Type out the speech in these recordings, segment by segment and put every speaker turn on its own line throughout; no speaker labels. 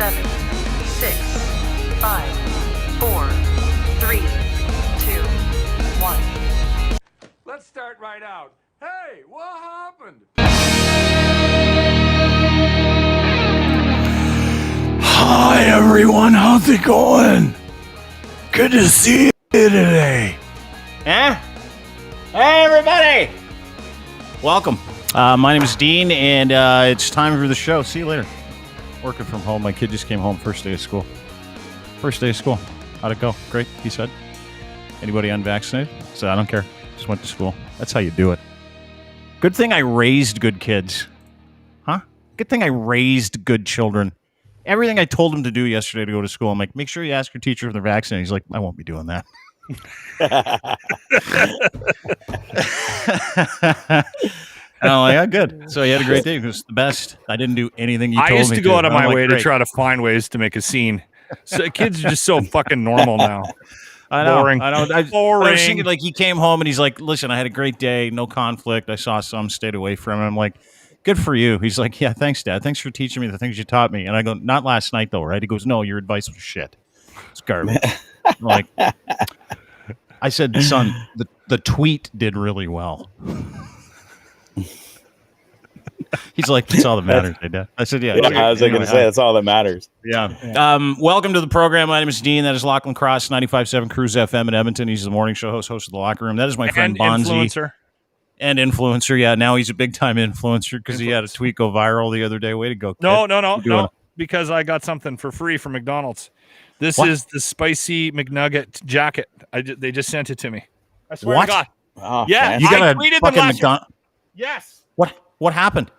7, 6, 5, 4, 3, 2, 1.
Let's start right out. Hey, what happened?
Hi everyone, how's it going? Good to see you today.
Hey everybody! Welcome. My name is Dean, and it's time for the show. See you later. Working from home. My kid just came home first day of school. How'd it go? Great, he said. Anybody unvaccinated? So I don't care. Just went to school. That's how you do it. Good thing I raised good kids. Huh? Good thing I raised good children. Everything I told him to do yesterday to go to school, I'm like, make sure you ask your teacher if they're vaccinated. He's like, I won't be doing that. And I'm like, oh, good. So he had a great day. It was the best. I didn't do anything you told me to.
I used to go out of my way to
great.
try to find ways to make a scene. So kids are just so fucking normal now.
I know.
Boring.
I know.
Boring.
I was thinking, like, he came home and he's like, listen, I had a great day. No conflict. I saw some, stayed away from him. I'm like, good for you. He's like, yeah, thanks, Dad. Thanks for teaching me the things you taught me. And I go, not last night, though, right? He goes, no, your advice was shit. It's garbage. I'm like, I said, son, the tweet did really well. He's like, that's all that matters, Dad. I said, yeah.
I was going to say, that's all that matters.
Yeah. Welcome to the program. My name is Dean. That is Lachlan Cross, 95.7 Cruise FM in Edmonton. He's the morning show host of The Locker Room. That is my friend Bondzee. And influencer. Yeah, now he's a big-time influencer because he had a tweet go viral the other day. Way to go, kid.
No. Because I got something for free from McDonald's. This is the spicy McNugget jacket. They just sent it to me. I swear to God.
Oh,
yeah,
you got
I
a
tweeted
fucking
them last
McDonald's.
Yes.
What happened?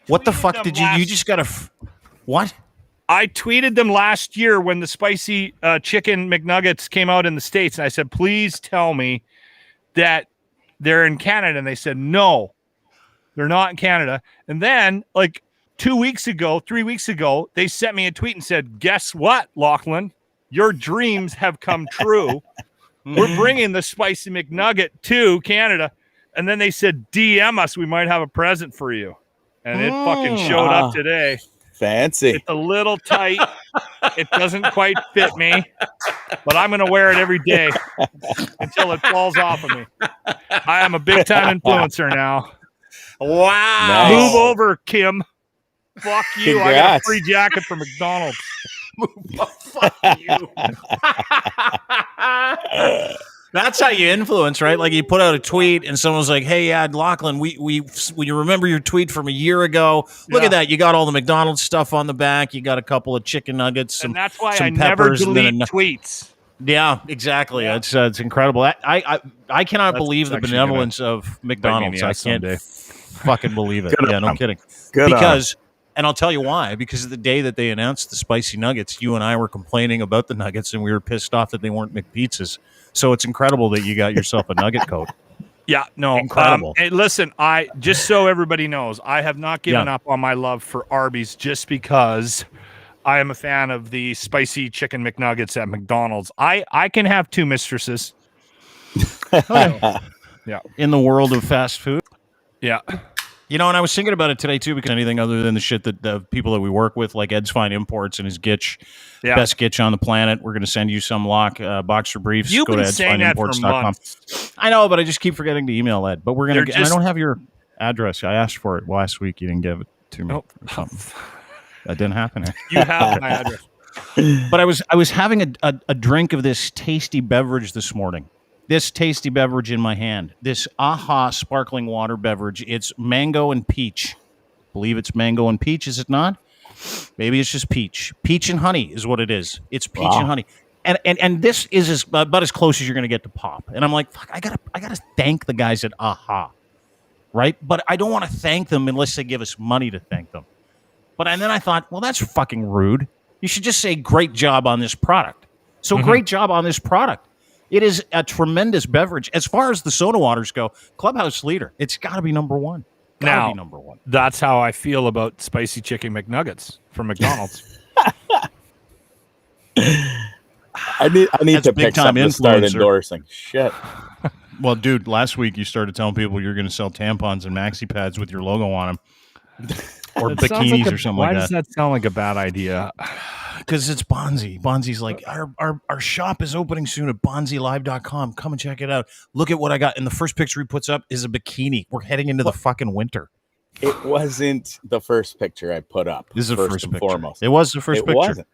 What the fuck did you? You just got a what?
I tweeted them last year when the spicy chicken McNuggets came out in the States, and I said, please tell me that they're in Canada. And they said, no, they're not in Canada. And then, like 3 weeks ago, they sent me a tweet and said, guess what, Lachlan? Your dreams have come true. We're bringing the spicy McNugget to Canada. And then they said, DM us. We might have a present for you. And it fucking showed up today.
Fancy.
It's a little tight. It doesn't quite fit me, but I'm going to wear it every day until it falls off of me. I am a big-time influencer now.
Wow.
Nice.
Move over, Kim. Fuck you.
Congrats.
I got a free jacket from McDonald's.
Fuck you. That's how you influence, right? Like you put out a tweet and someone's like, hey, yeah, Lachlan, we remember your tweet from a year ago. Look at that. You got all the McDonald's stuff on the back. You got a couple of chicken nuggets.
And that's why
some
I never
peppers,
delete tweets.
Yeah, exactly. Yeah. It's incredible. I cannot believe the benevolence of McDonald's. I can't fucking believe it. Yeah, no kidding. Because, and I'll tell you why. Because the day that they announced the spicy nuggets, you and I were complaining about the nuggets, and we were pissed off that they weren't McPizzas. So it's incredible that you got yourself a nugget coat.
Yeah, no,
incredible.
Hey, listen, I just so everybody knows, I have not given up on my love for Arby's just because I am a fan of the spicy chicken McNuggets at McDonald's. I can have two mistresses.
Yeah. In the world of fast food.
Yeah.
You know, and I was thinking about it today, too, because anything other than the shit that the people that we work with, like Ed's Fine Imports and his Gitch, best Gitch on the planet, we're going to send you some boxer briefs.
You've
Go
been
to
saying that for months.
I know, but I just keep forgetting to email Ed. But we're going to. I don't have your address. I asked for it last week. You didn't give it to me or something. That didn't happen.
You have my address.
But I was having a drink of this tasty beverage this morning. This tasty beverage in my hand. This AHA sparkling water beverage. It's mango and peach. I believe it's mango and peach, is it not? Maybe it's just peach. Peach and honey is what it is. It's peach and honey. And this is about as close as you're going to get to pop. And I'm like, fuck, I gotta thank the guys at AHA, right? But I don't want to thank them unless they give us money to thank them. And then I thought, well, that's fucking rude. You should just say great job on this product. So great job on this product. It is a tremendous beverage. As far as the soda waters go, Clubhouse leader. It's got to be number one. Gotta be number one.
That's how I feel about spicy chicken McNuggets from McDonald's.
I need to pick something to start endorsing. Shit.
Well, dude, last week you started telling people you're going to sell tampons and maxi pads with your logo on them. or
That sounds like
bikinis or something
why
like
does that sound like a bad idea?
Because it's Bondzee. Bondzee's like, our shop is opening soon at bondzelive.com. Come and check it out. Look at what I got. And the first picture he puts up is a bikini. We're heading into the fucking winter.
It wasn't the first picture I put up.
This is the first
and
picture.
Foremost.
It was the first picture.
Wasn't.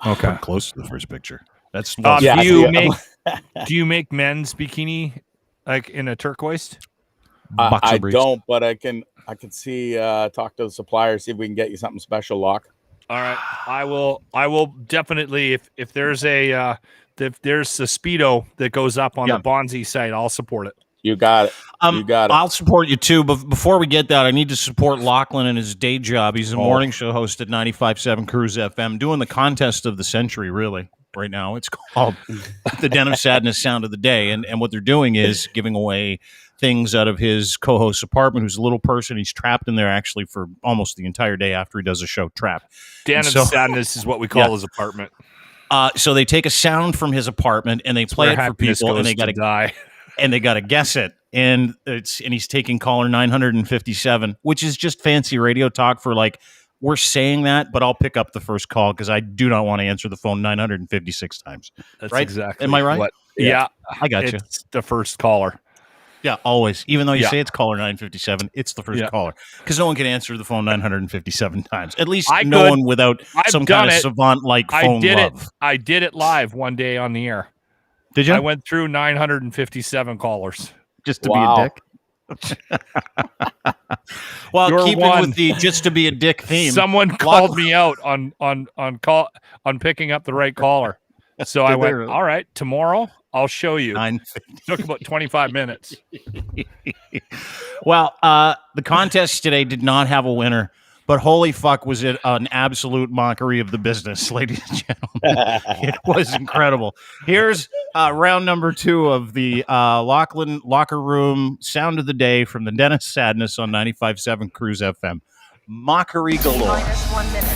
Okay.
Pretty close to the first picture. That's
Yeah,
do you make men's bikini like in a turquoise?
I don't, but I can see talk to the supplier, see if we can get you something special, Locke.
All right, I will definitely if there's a Speedo that goes up on the Bondzee site, I'll support it.
You got it. You got it.
I'll support you too. But before we get that, I need to support Lachlan in his day job. He's a morning show host at 95.7 Cruise FM, doing the contest of the century. Really, right now, it's called the Den of Sadness Sound of the Day, and what they're doing is giving away things out of his co-host's apartment, who's a little person. He's trapped in there actually for almost the entire day after he does a show. Trapped.
Den of Sadness is what we call his apartment.
So they take a sound from his apartment and they play it for people, and they got to
die,
and they got to guess it. And he's taking caller 957, which is just fancy radio talk for like, we're saying that, but I'll pick up the first call because I do not want to answer the phone 956 times.
That's
right?
Exactly.
Am I right?
Yeah,
I got you.
It's the first caller.
Yeah, always. Even though you say it's caller 957, it's the first caller. Because no one can answer the phone 957 times. At least no one without some kind of savant-like phone love.
I did it live one day on the air.
Did you?
I went through 957 callers.
Just to be a dick? Well, keeping with the just to be a dick theme.
Someone called me out on picking up the right caller. So I went, all right, tomorrow I'll show you. It took about 25 minutes.
Well, the contest today did not have a winner, but holy fuck, was it an absolute mockery of the business, ladies and gentlemen. It was incredible. Here's round number 2 of the Lachlan Locker Room Sound of the Day from the Den of Sadness on 95.7 Cruise FM. Mockery galore.
Minus 1 minute.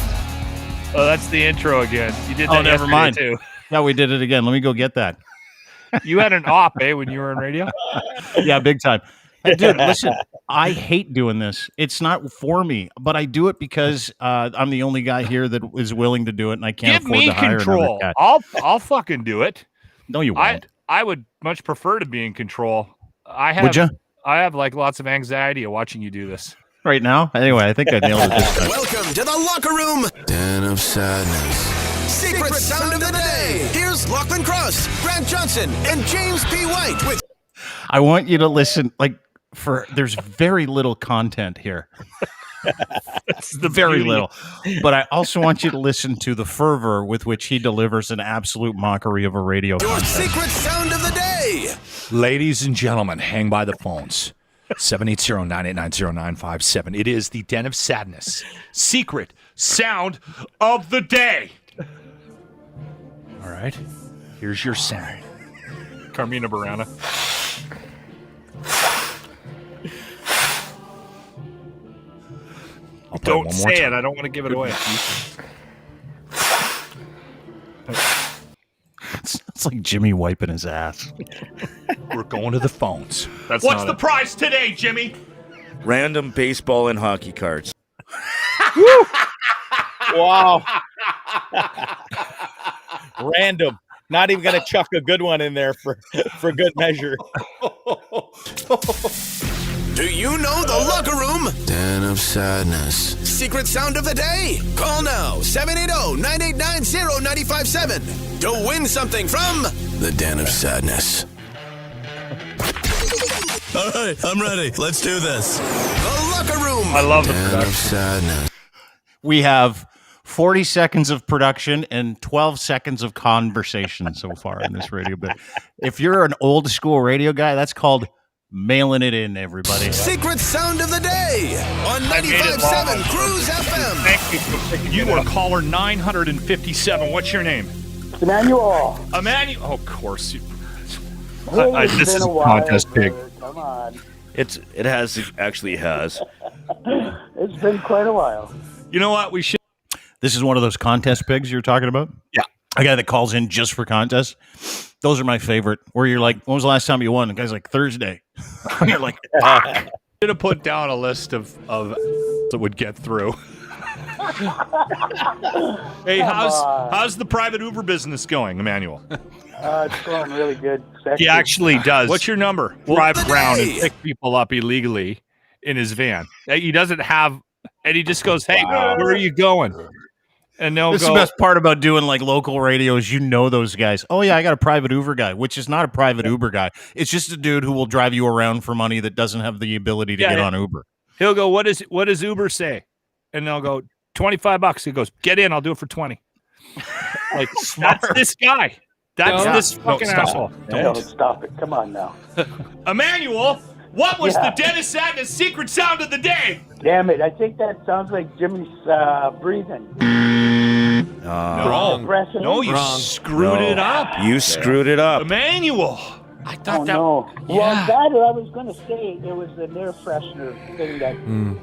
Oh, that's the intro again. You did that
never mind.
too.
Yeah, we did it again. Let me go get that.
You had an op, when you were in radio?
Yeah, big time. Dude, listen, I hate doing this. It's not for me, but I do it because I'm the only guy here that is willing to do it, and I can't afford to hire
control.
another cat.
I'll fucking do it.
No, you won't.
I would much prefer to be in control.
Would you?
I have like lots of anxiety of watching you do this.
Right now? Anyway, I think I nailed it this time.
Welcome to the Locker Room Den of Sadness. Secret sound of the day. Here's Lachlan Cross, Grant Johnson, and James P. White with.
I want you to listen. There's very little content here.
It's the
very little. But I also want you to listen to the fervor with which he delivers an absolute mockery of a radio
Your
contest.
secret sound of the day.
Ladies and gentlemen, hang by the phones. 780-989-0957. It is the Den of Sadness. Secret sound of the day. All right. Here's your sound.
Carmina Burana. Don't say it. I don't want to give it away.
It's like Jimmy wiping his ass.
We're going to the phones.
What's the
prize today, Jimmy?
Random baseball and hockey cards.
Wow. Random. Not even gonna chuck a good one in there for good measure.
Do you know the Locker Room Den of Sadness? Secret sound of the day. Call now 780-989-0957 to win something from the Den of Sadness. All right, I'm ready. Let's do this. The Locker Room.
I love the
Den of Sadness.
We have 40 seconds of production and 12 seconds of conversation so far in this radio bit. If you're an old school radio guy, that's called mailing it in, everybody.
Secret sound of the day on 95.7 Cruise FM.
Thank you for picking
You are caller 957. What's your name?
Emmanuel.
Emmanuel. Oh, of course.
This is a contest pig.
Come on.
It actually has.
It's been quite a while.
You know what? We should.
This is one of those contest pigs you're talking about?
Yeah.
A guy that calls in just for contests. Those are my favorite. Where you're like, when was the last time you won? The guy's like, Thursday. And you're like, fuck.
Should have put down a list of that would get through.
Hey,
on.
how's the private Uber business going, Emmanuel?
It's going really good.
He actually does. What's your number? Drive around and
day.
pick people up illegally in his van. He doesn't have, and he just goes, "Hey, where are you going?" And they'll
This is
go.
the best part about doing like local radio is you know those guys. Oh yeah, I got a private Uber guy, which is not a private Uber guy. It's just a dude who will drive you around for money that doesn't have the ability to
Yeah,
get
yeah.
on Uber.
He'll go, what does Uber say? And they'll go, $25. He goes, get in, I'll do it for 20. Like, that's this guy. That's this fucking asshole.
Don't stop it. Come on now.
Emmanuel, what was
Yeah.
the Den of Sadness secret sound of the day?
Damn it. I think that sounds like Jimmy's breathing.
Wrong.
Breathing.
No, you screwed it up.
You screwed it up.
Emmanuel. I thought
Oh,
that.
no.
Yeah.
Well, that or I was going to say it was an air freshener thing that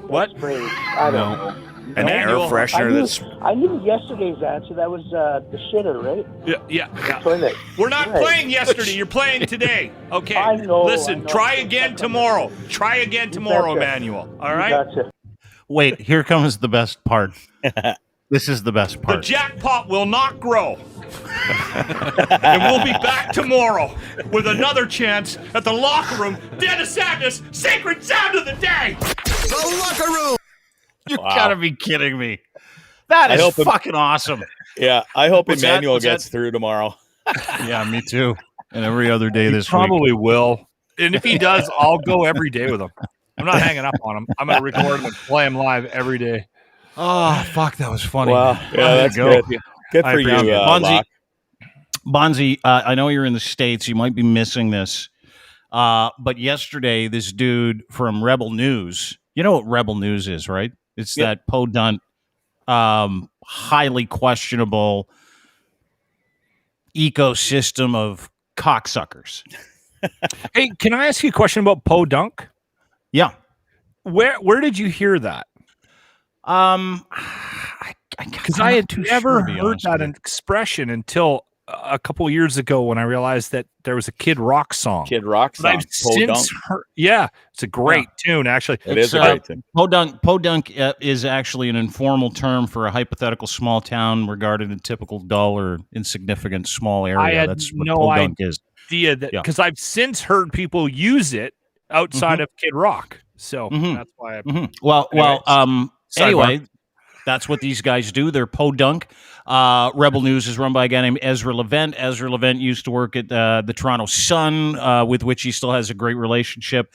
What?
sprays. I don't know.
An air
Emmanuel,
freshener
I knew yesterday's answer. That was the shitter, right?
Yeah.
Toilet.
We're not
Right.
playing yesterday. You're playing today. Okay.
I know,
Listen,
I know.
try again tomorrow. Try again tomorrow,
betcha.
Emmanuel. All right?
Gotcha.
Wait, here comes the best part. This is the best
The
part.
jackpot will not grow. And we'll be back tomorrow with another chance at the locker room. Den of Sadness, secret sound of the day.
The locker room.
You gotta be kidding me. That
I
is
hope it-
fucking awesome.
Yeah, I hope
What's that?
Emmanuel
What's
gets
that?
through tomorrow.
Yeah, me too. And every other day this week.
Probably will. And if he does, I'll go every day with him. I'm not hanging up on him. I'm going to record him and play him live every day.
Oh, fuck, that was funny.
Wow,
There
yeah,
you
that's
go.
good. Good
I
for you,
appreciate it.
Bondzee,
Locke.
I know you're in the States. You might be missing this. But yesterday, this dude from Rebel News, you know what Rebel News is, right? It's
Yep.
that podunk, highly questionable ecosystem of cocksuckers.
Hey, can I ask you a question about Podunk?
Yeah.
Where did you hear that? Because I had never heard that expression until a couple years ago when I realized that there was a Kid Rock song.
Kid Rock
But
song.
I've since heard, yeah, it's a great tune, actually.
It is a
It's,
great thing.
Podunk is actually an informal term for a hypothetical small town regarded a typical dull or insignificant small area.
I had
That's what
no
podunk is.
idea that
Yeah.
because I've since heard people use it outside of Kid Rock, so
Mhm.
that's why.
Well,
Anyways,
anyway, that's what these guys do. They're podunk. Rebel News is run by a guy named Ezra Levent. Ezra Levent used to work at the Toronto Sun, with which he still has a great relationship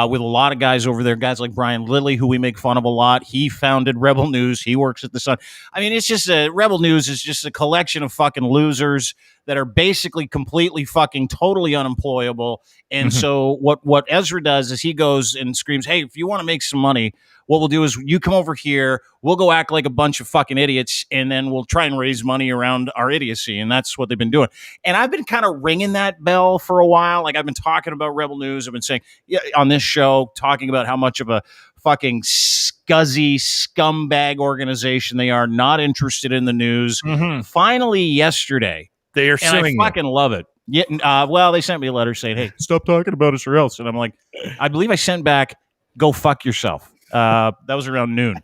with a lot of guys over there. Guys like Brian Lilly, who we make fun of a lot. He founded Rebel News. He works at the Sun. I mean, it's just Rebel News is just a collection of fucking losers that are basically completely fucking totally unemployable. And so what Ezra does is he goes and screams, "Hey, if you want to make some money, what we'll do is you come over here, we'll go act like a bunch of fucking idiots, and then we'll try and raise money around our idiocy." And that's what they've been doing. And I've been kind of ringing that bell for a while. Like, I've been talking about Rebel News. I've been saying, yeah, on this show, talking about how much of a fucking scuzzy scumbag organization they are, not interested in the news. Finally, yesterday,
They are
and I
suing
fucking love it. Yeah, well, they sent me a letter saying, "Hey, stop talking about us or else." And I'm like, I believe I sent back, "Go fuck yourself." That was around noon.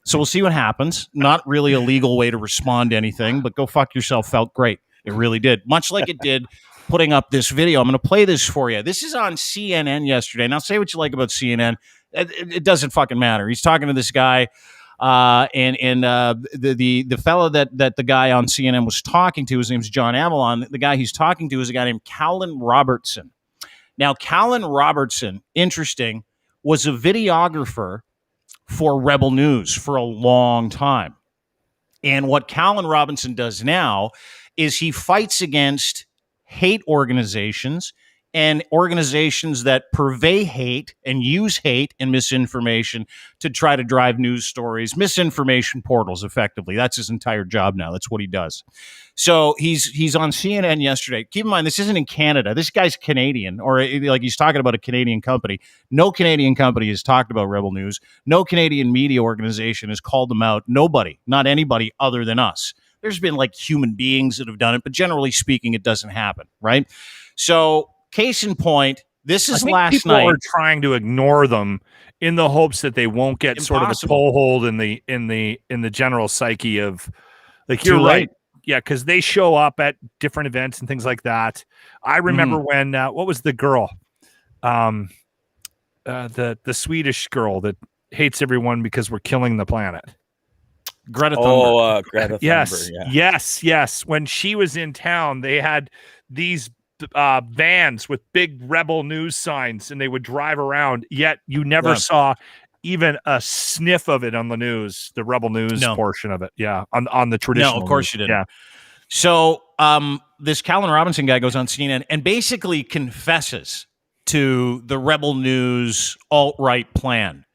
So we'll see what happens. Not really a legal way to respond to anything, but "go fuck yourself" felt great. It really did. Much like it did putting up this video. I'm going to play this for you. This is on CNN yesterday. Now, say what you like about CNN. It doesn't fucking matter. He's talking to this guy. The fellow that the guy on CNN was talking to, his name's John Avalon. The guy he's talking to is a guy named Callan Robertson. Now, Callan Robertson, interesting, was a videographer for Rebel News for a long time. And what Callan Robinson does now is he fights against hate organizations and organizations that purvey hate and use hate and misinformation to try to drive news stories, misinformation portals, effectively. That's his entire job now. That's what he does. So he's on CNN yesterday. Keep in mind, this isn't in Canada. This guy's Canadian, or like he's talking about a Canadian company. No Canadian company has talked about Rebel News. No Canadian media organization has called them out. Nobody, not anybody other than us. There's been like human beings that have done it, but generally speaking, it doesn't happen, right? So case in point, This
I
is
think
last
people
night.
are trying to ignore them in the hopes that they won't get sort of a
Impossible.
toehold in the general psyche of, like,
Too
you're
late.
right. Yeah, because they show up at different events and things like that. I remember when what was the girl, the Swedish girl that hates everyone because we're killing the planet.
Greta Thunberg.
Greta
Yes,
Thunberg.
yes. When she was in town, they had these vans with big rebel news signs, and they would drive around. Yet you never saw even a sniff of it on the news, the rebel news portion of it. Yeah, on the traditional.
No, of course
news.
you didn't.
Yeah.
So this Calvin Robinson guy goes on CNN and basically confesses to the rebel news alt-right plan.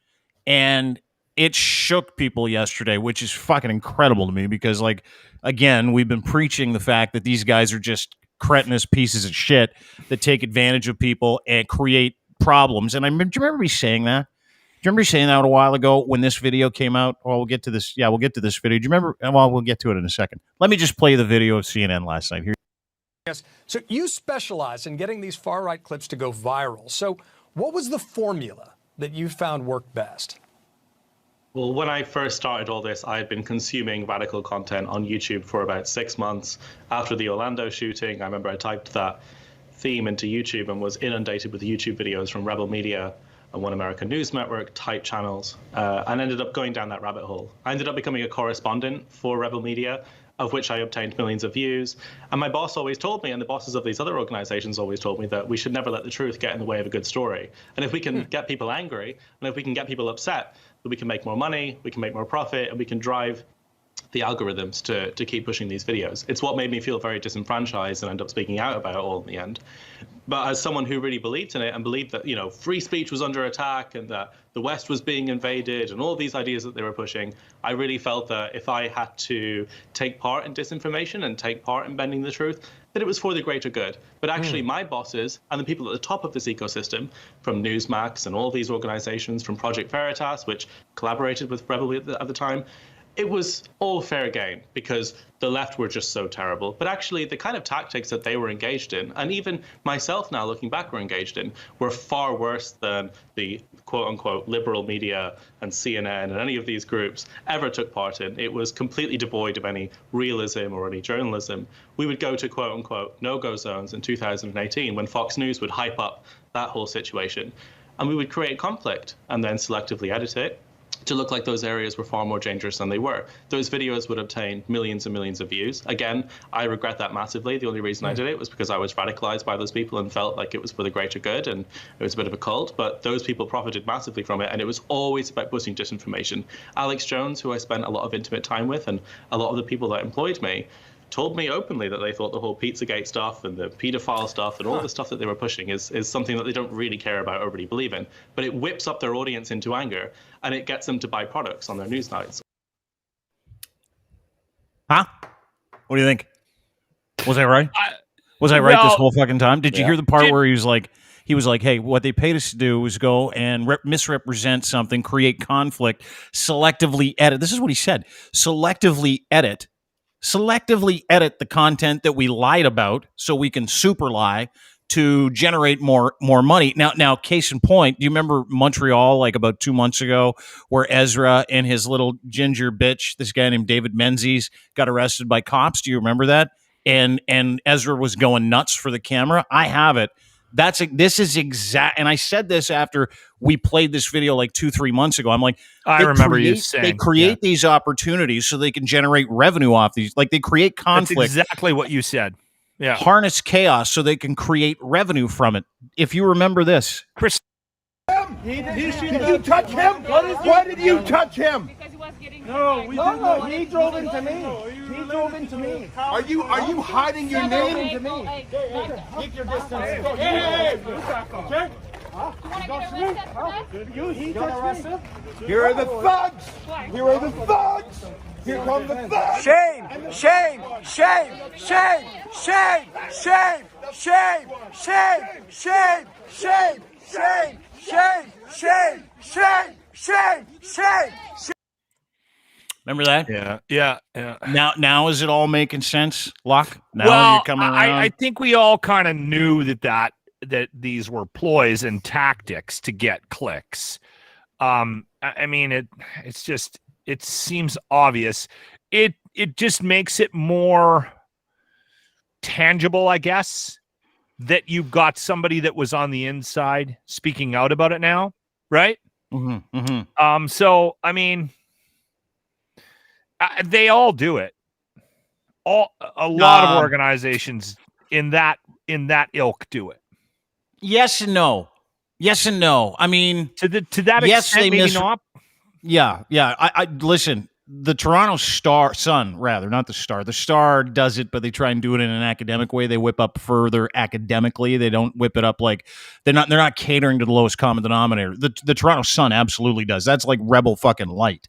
And it shook people yesterday, which is fucking incredible to me because, like, again, we've been preaching the fact that these guys are just cretinous pieces of shit that take advantage of people and create problems. And do you remember me saying that? Do you remember saying that a while ago when this video came out? Well, we'll get to this. Yeah, we'll get to this video. Do you remember? Well, we'll get to it in a second. Let me just play the video of CNN last night. Here.
Yes. So you specialize in getting these far-right clips to go viral. So what was the formula that you found worked best?
Well, when I first started all this, I had been consuming radical content on YouTube for about 6 months. After the Orlando shooting, I remember I typed that theme into YouTube and was inundated with YouTube videos from Rebel Media and One American News Network type channels, and ended up going down that rabbit hole. I ended up becoming a correspondent for Rebel Media, of which I obtained millions of views. And my boss always told me, and the bosses of these other organizations always told me, that we should never let the truth get in the way of a good story. And if we can get people angry, and if we can get people upset, then we can make more money, we can make more profit, and we can drive the algorithms to keep pushing these videos. It's what made me feel very disenfranchised and end up speaking out about it all in the end. But as someone who really believed in it and believed that, you know, free speech was under attack and that the West was being invaded and all these ideas that they were pushing, I really felt that if I had to take part in disinformation and take part in bending the truth, that it was for the greater good. But actually my bosses and the people at the top of this ecosystem, from Newsmax and all these organizations, from Project Veritas, which collaborated with Rebel at the time, it was all fair game because the left were just so terrible. But actually, the kind of tactics that they were engaged in, and even myself now looking back were engaged in, were far worse than the quote-unquote liberal media and CNN and any of these groups ever took part in. It was completely devoid of any realism or any journalism. We would go to quote-unquote no-go zones in 2018 when Fox News would hype up that whole situation. And we would create conflict and then selectively edit it to look like those areas were far more dangerous than they were. Those videos would obtain millions and millions of views. Again, I regret that massively. The only reason I did it was because I was radicalized by those people and felt like it was for the greater good and it was a bit of a cult, but those people profited massively from it, and it was always about pushing disinformation. Alex Jones, who I spent a lot of intimate time with, and a lot of the people that employed me, told me openly that they thought the whole Pizzagate stuff and the pedophile stuff and all the stuff that they were pushing is something that they don't really care about or really believe in. But it whips up their audience into anger and it gets them to buy products on their news nights.
Huh? What do you think? Was I right? Was I right this whole fucking time? Did you hear the part where he was like, hey, what they paid us to do was go and misrepresent something, create conflict, selectively edit. This is what he said. Selectively edit the content that we lied about so we can super lie to generate more money. Now, case in point, do you remember Montreal, like about 2 months ago, where Ezra and his little ginger bitch, this guy named David Menzies, got arrested by cops? Do you remember that? And Ezra was going nuts for the camera. I have it. This is exact, and I said this after we played this video like 2-3 months ago. I'm like,
I remember you saying
they create these opportunities so they can generate revenue off these. Like they create conflict.
That's exactly what you said. Yeah,
harness chaos so they can create revenue from it. If you remember this,
Chris.
Did you touch him? Why did you touch him?
Because he was getting
No, he drove into me. He drove into me. Are you hiding your name into me? Keep your distance. Hey! Check. He touched me. Here are the thugs. Here are the thugs. Here come the thugs. Shame! Shame! Shame! Shame! Shame! Shame! Shame! Shame! Shame! Shame! Shame! Shame! Shame! Shame! Shame! Shame!
remember that?
Yeah.
Now is it all making sense, Locke? Now you're coming around.
I think we all kind of knew that that these were ploys and tactics to get clicks. I mean, it seems obvious. It just makes it more tangible, I guess, that you've got somebody that was on the inside speaking out about it now, right?
Mm-hmm, mm-hmm.
So I mean, they all do it. A lot of organizations in that ilk do it.
Yes and no. Yes and no. I mean,
to that
yes,
extent, maybe not.
Yeah. I listen. The Toronto Sun, not the Star. The Star does it, but they try and do it in an academic way. They whip up further academically. They don't whip it up like they're not catering to the lowest common denominator. The Toronto Sun absolutely does. That's like rebel fucking light.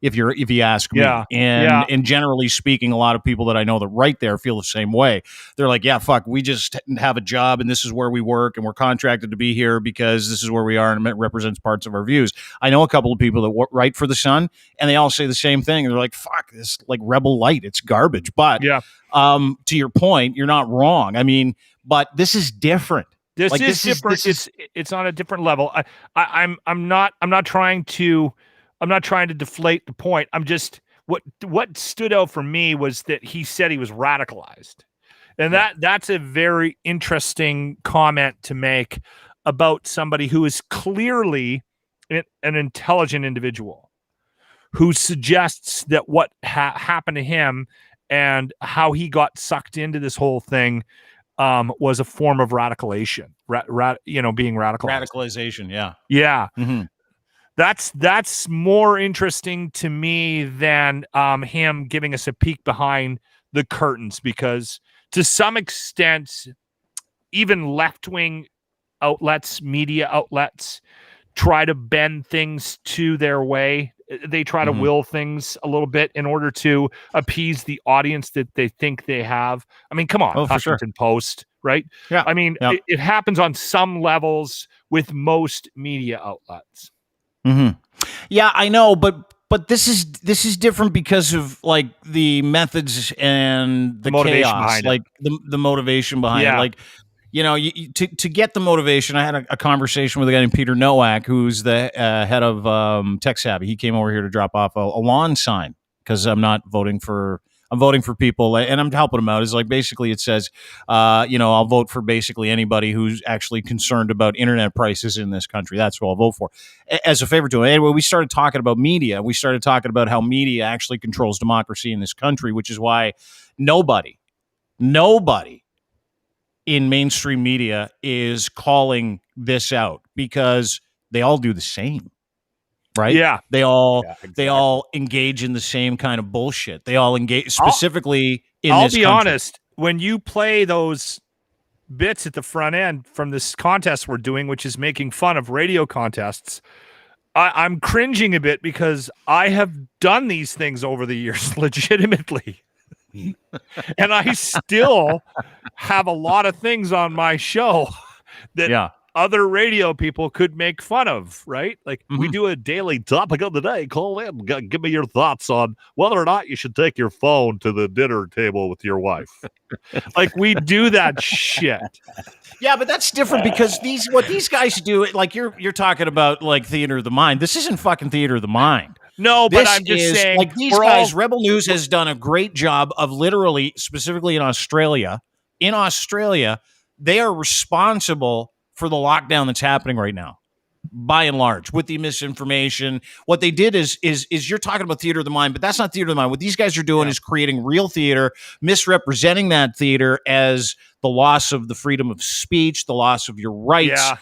If you ask me. And generally speaking, a lot of people that I know that write there feel the same way. They're like, yeah, fuck, we just have a job and this is where we work and we're contracted to be here because this is where we are and it represents parts of our views. I know a couple of people that write for the Sun and they all say the same thing. They're like, fuck, this like rebel light, it's garbage. But to your point, you're not wrong. I mean, but this is different.
This is different. It's on a different level. I'm not trying to deflate the point. I'm just what stood out for me was that he said he was radicalized. And that's a very interesting comment to make about somebody who is clearly an intelligent individual who suggests that what happened to him and how he got sucked into this whole thing was a form of radicalization, being radicalized.
Radicalization, yeah.
Yeah.
Mm-hmm.
That's more interesting to me than him giving us a peek behind the curtains, because to some extent, even left-wing outlets, media outlets, try to bend things to their way. They try to will things a little bit in order to appease the audience that they think they have. I mean, come on, Huffington Post, right?
Yeah.
I mean, it happens on some levels with most media outlets.
Mm-hmm. Yeah, I know, but this is different because of like the methods and the
motivation
chaos,
behind
like the motivation behind it. Like, to get the motivation. I had a conversation with a guy named Peter Nowak, who's the head of Tech Savvy. He came over here to drop off a lawn sign because I'm voting for people, and I'm helping them out. It's like basically it says, I'll vote for basically anybody who's actually concerned about internet prices in this country. That's what I'll vote for, as a favor to him. Anyway, we started talking about media. We started talking about how media actually controls democracy in this country, which is why nobody in mainstream media is calling this out, because they all do the same. Right?
Yeah.
They all engage in the same kind of bullshit. They all engage specifically in this country.
I'll be honest, when you play those bits at the front end from this contest we're doing, which is making fun of radio contests, I'm cringing a bit because I have done these things over the years legitimately. And I still have a lot of things on my show that other radio people could make fun of, right? Like we do a daily topic of the day. Call in, give me your thoughts on whether or not you should take your phone to the dinner table with your wife. Like we do that shit.
Yeah, but that's different because what these guys do, like you're talking about like theater of the mind. This isn't fucking theater of the mind.
No, but I'm just saying,
like these guys, Rebel News has done a great job of literally, specifically in Australia, they are responsible for the lockdown that's happening right now, by and large, with the misinformation. What they did is you're talking about theater of the mind, but that's not theater of the mind. What these guys are doing is creating real theater, misrepresenting that theater as the loss of the freedom of speech, the loss of your rights.
Yeah.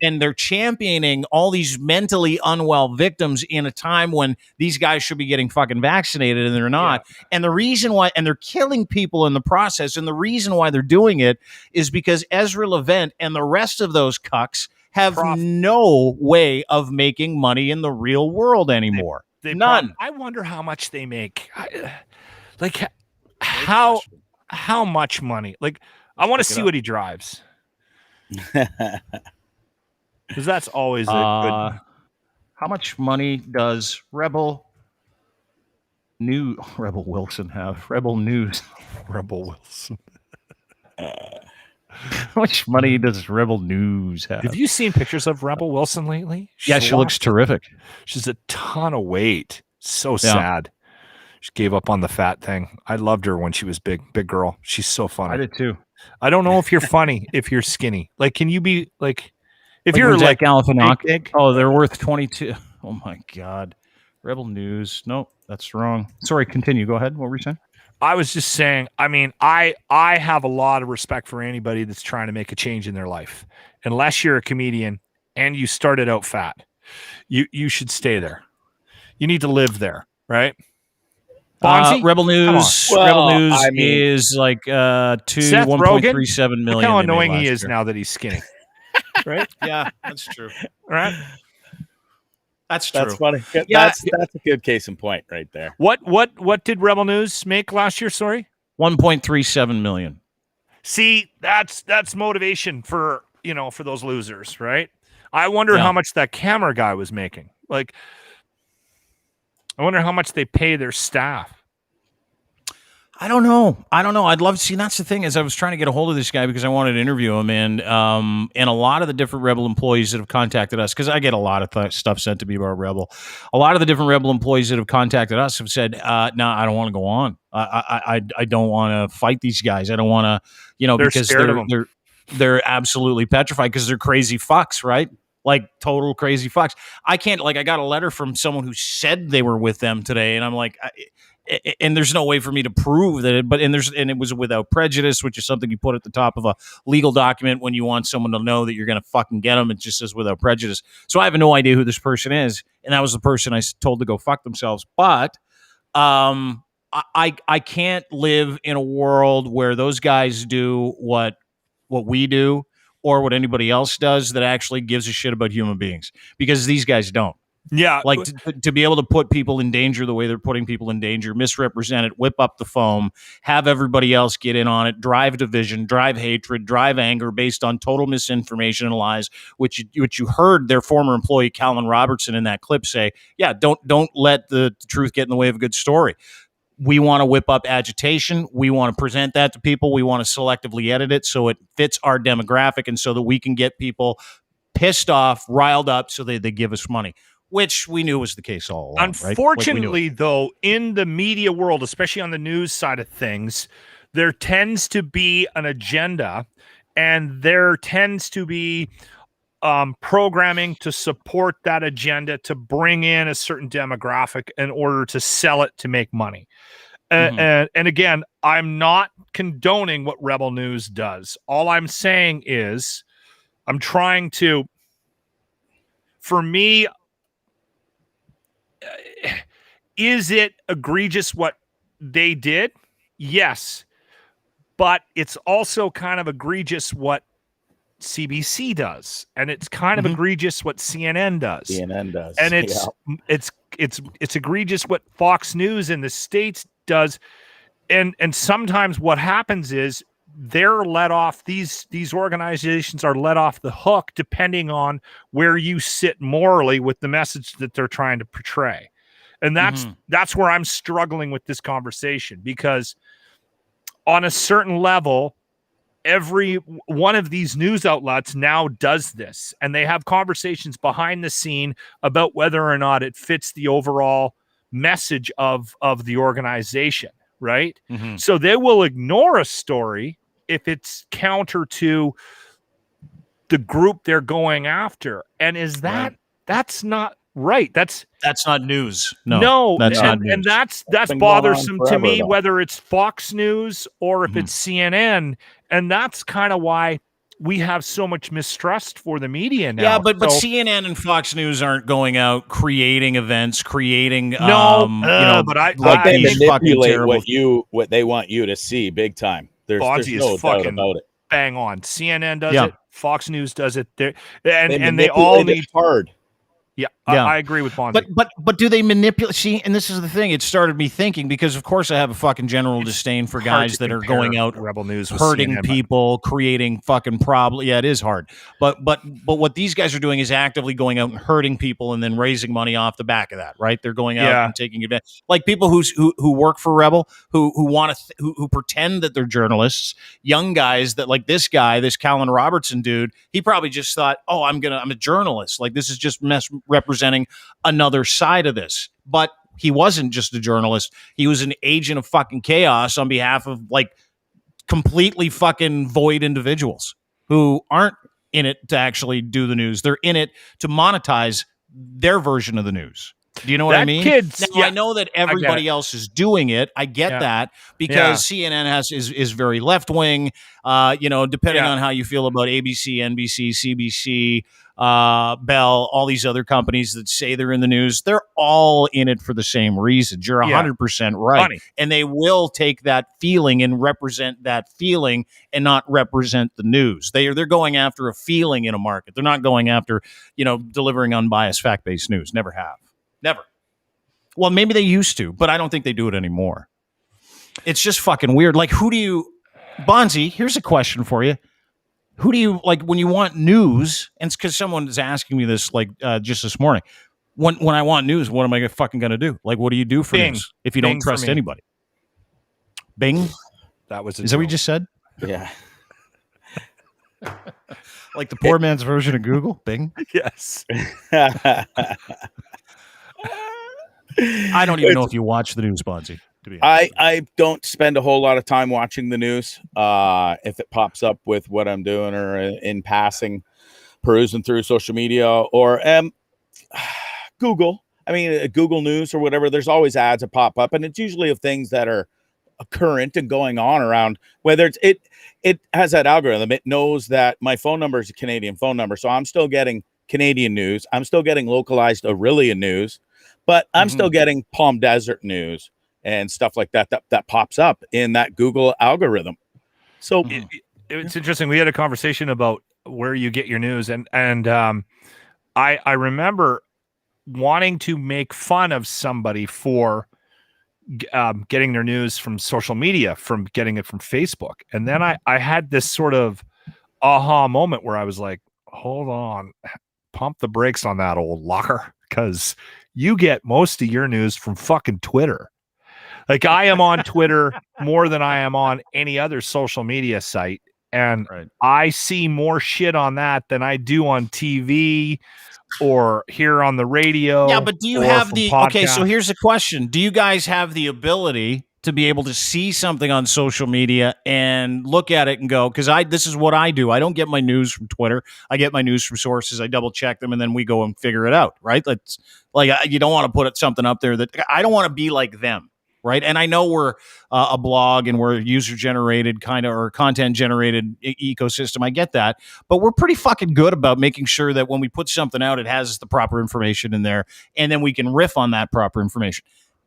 And they're championing all these mentally unwell victims in a time when these guys should be getting fucking vaccinated and they're not. Yeah. And the reason why, and they're killing people in the process. And the reason why they're doing it is because Ezra Levant and the rest of those cucks have no way of making money in the real world anymore. None.
I wonder how much they make. How much money? Like, I want to see what he drives. Because that's always a good.
How much money does Rebel Wilson have? Rebel News.
Rebel Wilson.
How much money does Rebel News have?
Have you seen pictures of Rebel Wilson lately?
Yeah, she looks terrific.
She's a ton of weight. So sad. She gave up on the fat thing. I loved her when she was big girl. She's so funny.
I did too.
I don't know if you're funny if you're skinny. Like, can you be like, if you're
where's
like
that Galifianakis?
big?
Oh, they're worth 22. Oh my God. Rebel News. Nope, that's wrong. Sorry, continue. Go ahead. What were you saying?
I was just saying, I mean, I have a lot of respect for anybody that's trying to make a change in their life. Unless you're a comedian and you started out fat, you should stay there. You need to live there, right? Bondzee?
Rebel News.
Well,
Rebel News
I mean,
is like
Seth
1.37 million.
Look how
they made
annoying he
last
is
year.
now that he's skinny. Right?
Yeah, that's true.
Right?
That's true.
That's funny.
Yeah.
That's a good case in point right there.
What did Rebel News make last year? Sorry,
1.37 million.
See, that's motivation for for those losers, right? I wonder how much that camera guy was making. Like, I wonder how much they pay their staff.
I don't know. I'd love to see. That's the thing is I was trying to get a hold of this guy because I wanted to interview him, and a lot of the different Rebel employees that have contacted us, because I get a lot of stuff sent to me about Rebel. A lot of the different Rebel employees that have contacted us have said, "No, I don't want to go on. I don't want to fight these guys. I don't want to, because they're absolutely petrified because they're crazy fucks, right? Like total crazy fucks. I can't. Like, I got a letter from someone who said they were with them today, and I'm like." And there's no way for me to prove that and it was without prejudice, which is something you put at the top of a legal document when you want someone to know that you're going to fucking get them. It just says without prejudice. So I have no idea who this person is. And that was the person I told to go fuck themselves. But I can't live in a world where those guys do what we do or what anybody else does that actually gives a shit about human beings, because these guys don't.
Yeah.
Like to be able to put people in danger the way they're putting people in danger, misrepresent it, whip up the foam, have everybody else get in on it, drive division, drive hatred, drive anger based on total misinformation and lies, which you heard their former employee Calvin Robertson in that clip say, yeah, don't let the truth get in the way of a good story. We want to whip up agitation. We want to present that to people. We want to selectively edit it so it fits our demographic and so that we can get people pissed off, riled up so they give us money. Which we knew was the case all along.
Unfortunately, though, in the media world, especially on the news side of things, there tends to be an agenda, and there tends to be programming to support that agenda to bring in a certain demographic in order to sell it to make money. And again, I'm not condoning what Rebel News does. All I'm saying is I'm trying to, for me, is it egregious what they did? Yes. But it's also kind of egregious what CBC does. And it's kind of egregious what CNN does. And it's egregious what Fox News in the States does. And sometimes what happens is they're let off, these organizations are let off the hook depending on where you sit morally with the message that they're trying to portray. And that's where I'm struggling with this conversation, because on a certain level, every one of these news outlets now does this, and they have conversations behind the scene about whether or not it fits the overall message of the organization, right? So they will ignore a story if it's counter to the group they're going after. And that's not right. That's
not news.
No,
that's not news.
And that's bothersome to me, whether it's Fox News or if it's CNN. And that's kind of why we have so much mistrust for the media now.
Yeah, but CNN and Fox News aren't going out creating events, creating
but I
they manipulate what they want you to see big time. There's no doubt about it.
Bang on. CNN does it. Fox News does it. And
they
all need
hard.
Yeah,
Yeah.
I agree with Bondzee.
But do they manipulate? See, and this is the thing. It started me thinking because, of course, I have a fucking general disdain for guys that are going out
Rebel News with
hurting
CNN,
people, creating fucking problems. Yeah, it is hard. But what these guys are doing is actively going out and hurting people and then raising money off the back of that, right? They're going out and taking advantage, like people who work for Rebel, who want to who pretend that they're journalists, young guys that like this guy, this Callan Robertson dude. He probably just thought, oh, I'm a journalist. Like this is just representing another side of this. But he wasn't just a journalist. He was an agent of fucking chaos on behalf of like completely fucking void individuals who aren't in it to actually do the news. They're in it to monetize their version of the news. Do you know what I mean? Now, I know that everybody else is doing it. I get that because CNN is very left wing. Depending on how you feel about ABC, NBC, CBC, Bell, all these other companies that say they're in the news, they're all in it for the same reasons. You're 100% right.
Funny.
And they will take that feeling and represent that feeling and not represent the news. They're going after a feeling in a market. They're not going after, delivering unbiased fact-based news. Never have. Never. Well, maybe they used to, but I don't think they do it anymore. It's just fucking weird. Like, Bondzee, here's a question for you. Who do you, like, when you want news, and it's because someone is asking me this, like, just this morning. When I want news, what am I fucking going to do? Like, what do you do for news if you don't trust anybody? Bing?
That was
Is that what you just said?
Yeah.
Like the poor man's version of Google? Bing?
Yes.
I don't even know if you watch the news, Bondzee.
I don't spend a whole lot of time watching the news. If it pops up with what I'm doing or in passing, perusing through social media or Google. I mean, Google News or whatever, there's always ads that pop up, and it's usually of things that are current and going on around, whether it has that algorithm. It knows that my phone number is a Canadian phone number. So I'm still getting Canadian news. I'm still getting localized Aurelian news, but I'm still getting Palm Desert news and stuff like that pops up in that Google algorithm. So
it's interesting. We had a conversation about where you get your news, and I remember wanting to make fun of somebody for getting their news from social media, from getting it from Facebook. And then I had this sort of aha moment where I was like, hold on, pump the brakes on that, old locker, because you get most of your news from fucking Twitter. Like, I am on Twitter more than I am on any other social media site. And I see more shit on that than I do on TV or here on the radio.
Yeah, but do you have okay, so here's the question. Do you guys have the ability to be able to see something on social media and look at it and go, because this is what I do. I don't get my news from Twitter. I get my news from sources. I double check them and then we go and figure it out, right? That's like, you don't want to put something up there that I don't want to be like them. Right. And I know we're a blog and we're user generated kind of or content generated ecosystem. I get that. But we're pretty fucking good about making sure that when we put something out, it has the proper information in there. And then we can riff on that proper information.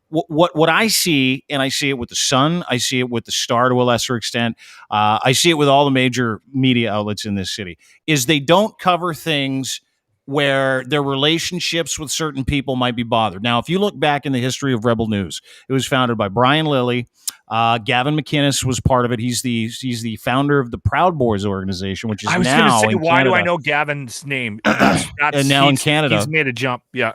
What I see, and I see it with the Sun, I see it with the Star to a lesser extent, I see it with all the major media outlets in this city, is they don't cover things where their relationships with certain people might be bothered. Now, if you look back in the history of Rebel News, it was founded by Brian Lilly. Gavin McInnes was part of it. He's the founder of the Proud Boys organization, which is now in Canada. I was going to say, why do
I know Gavin's name?
And now in Canada.
He's made a jump, yeah.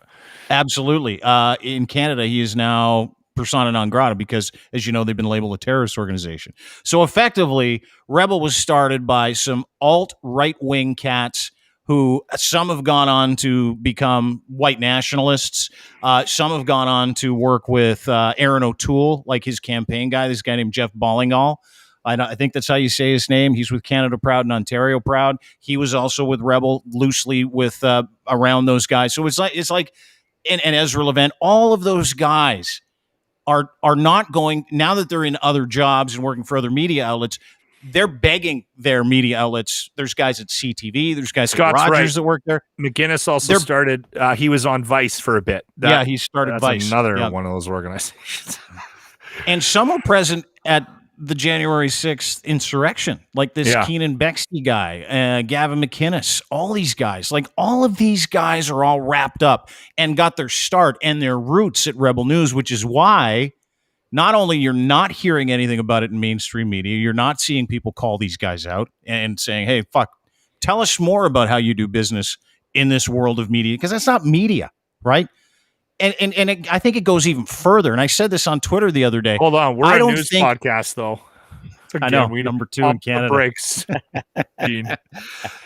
Absolutely. In Canada, he is now persona non grata because, as you know, they've been labeled a terrorist organization. So effectively, Rebel was started by some alt-right-wing cats who some have gone on to become white nationalists. Some have gone on to work with Aaron O'Toole, like his campaign guy, this guy named Jeff Ballingall. I think that's how you say his name. He's with Canada Proud and Ontario Proud. He was also with Rebel, loosely with around those guys. So it's like, and Ezra Levant, all of those guys are not going, now that they're in other jobs and working for other media outlets, they're begging their media outlets. There's guys at CTV. There's guys at Rogers that work there.
McGinnis also started. He was on Vice for a bit.
He started Vice.
Another one of those organizations.
And some are present at the January 6th insurrection, like this Keenan Bexley guy, Gavin McInnes, all these guys, like all of these guys are all wrapped up and got their start and their roots at Rebel News, which is why not only you're not hearing anything about it in mainstream media, you're not seeing people call these guys out and saying, hey, fuck, tell us more about how you do business in this world of media, because that's not media, right? And I think it goes even further. And I said this on Twitter the other day.
Hold on, we're a news podcast, though. Again,
I know,
we
number 2 in Canada.
Breaks.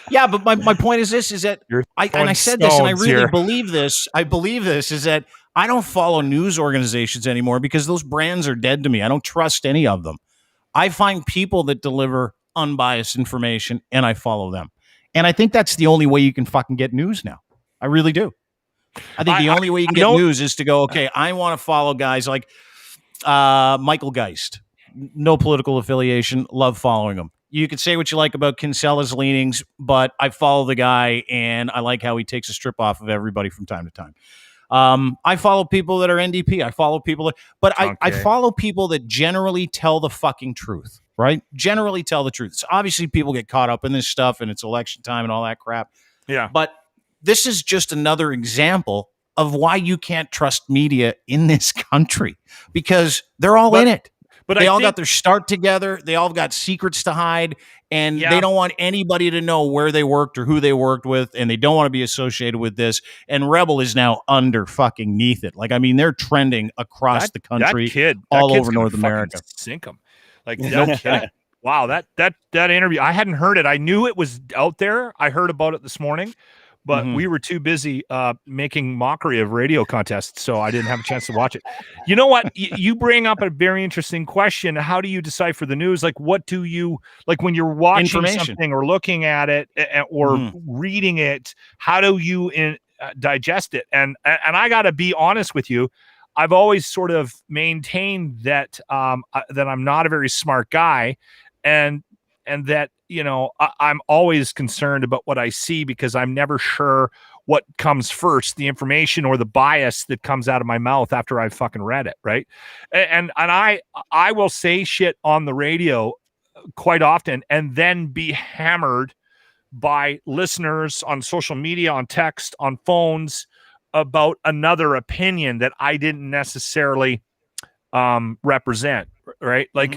Yeah, but my point is this: is that I said this, and I really believe this. I believe this is that I don't follow news organizations anymore because those brands are dead to me. I don't trust any of them. I find people that deliver unbiased information, and I follow them. And I think that's the only way you can fucking get news now. I really do. I think the only way you can get news is to go, okay, I want to follow guys like Michael Geist. No political affiliation. Love following him. You could say what you like about Kinsella's leanings, but I follow the guy, and I like how he takes a strip off of everybody from time to time. I follow people that are NDP. I follow people I follow people that generally tell the fucking truth, right? Generally tell the truth. So obviously, people get caught up in this stuff, and it's election time and all that crap.
Yeah.
But this is just another example of why you can't trust media in this country, because they're all in it. But they all got their start together. They all got secrets to hide, and they don't want anybody to know where they worked or who they worked with, and they don't want to be associated with this. And Rebel is now under fucking neath it. Like, I mean, they're trending across the country, all over North America.
Sink them. Like, that wow, that interview, I hadn't heard it. I knew it was out there. I heard about it this morning. But we were too busy making mockery of radio contests, so I didn't have a chance to watch it. You know what? You bring up a very interesting question. How do you decipher the news? Like, what do you, like when you're watching something or looking at it or reading it, how do you digest it? And I got to be honest with you. I've always sort of maintained that that I'm not a very smart guy, and that, you know, I'm always concerned about what I see, because I'm never sure what comes first, the information or the bias that comes out of my mouth after I've fucking read it, right? And I will say shit on the radio quite often and then be hammered by listeners on social media, on text, on phones about another opinion that I didn't necessarily represent, right? Like,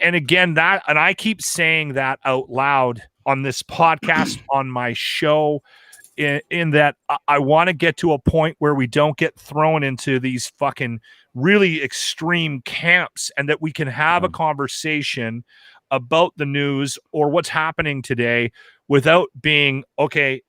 and again, and I keep saying that out loud on this podcast, on my show, in that I want to get to a point where we don't get thrown into these fucking really extreme camps, and that we can have a conversation about the news or what's happening today without being, okay,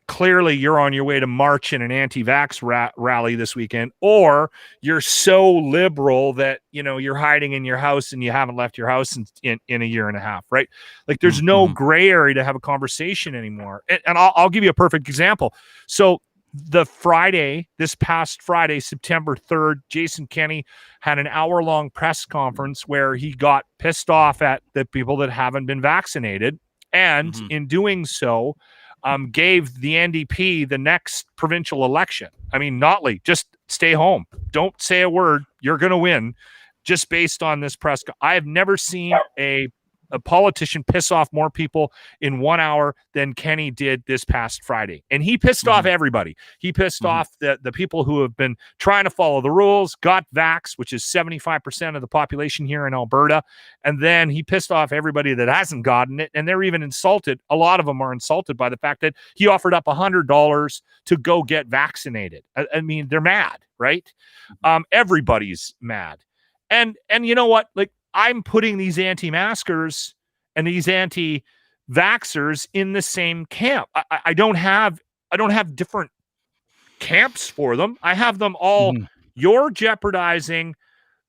clearly you're on your way to march in an anti-vax rally this weekend, or you're so liberal that, you know, you're hiding in your house and you haven't left your house in a year and a half, right? Like, there's no gray area to have a conversation anymore. And I'll give you a perfect example. So this past Friday, September 3rd, Jason Kenney had an hour-long press conference where he got pissed off at the people that haven't been vaccinated. And in doing so, gave the NDP the next provincial election. I mean, Notley, just stay home. Don't say a word. You're going to win, just based on this press. I have never seen a politician piss off more people in 1 hour than Kenny did this past Friday. And he pissed off everybody. He pissed off the people who have been trying to follow the rules, got vax, which is 75% of the population here in Alberta. And then he pissed off everybody that hasn't gotten it. And they're even insulted. A lot of them are insulted by the fact that he offered up $100 to go get vaccinated. I mean, they're mad, right? Everybody's mad. And you know what? Like, I'm putting these anti-maskers and these anti-vaxxers in the same camp. I don't have different camps for them. I have them all. You're jeopardizing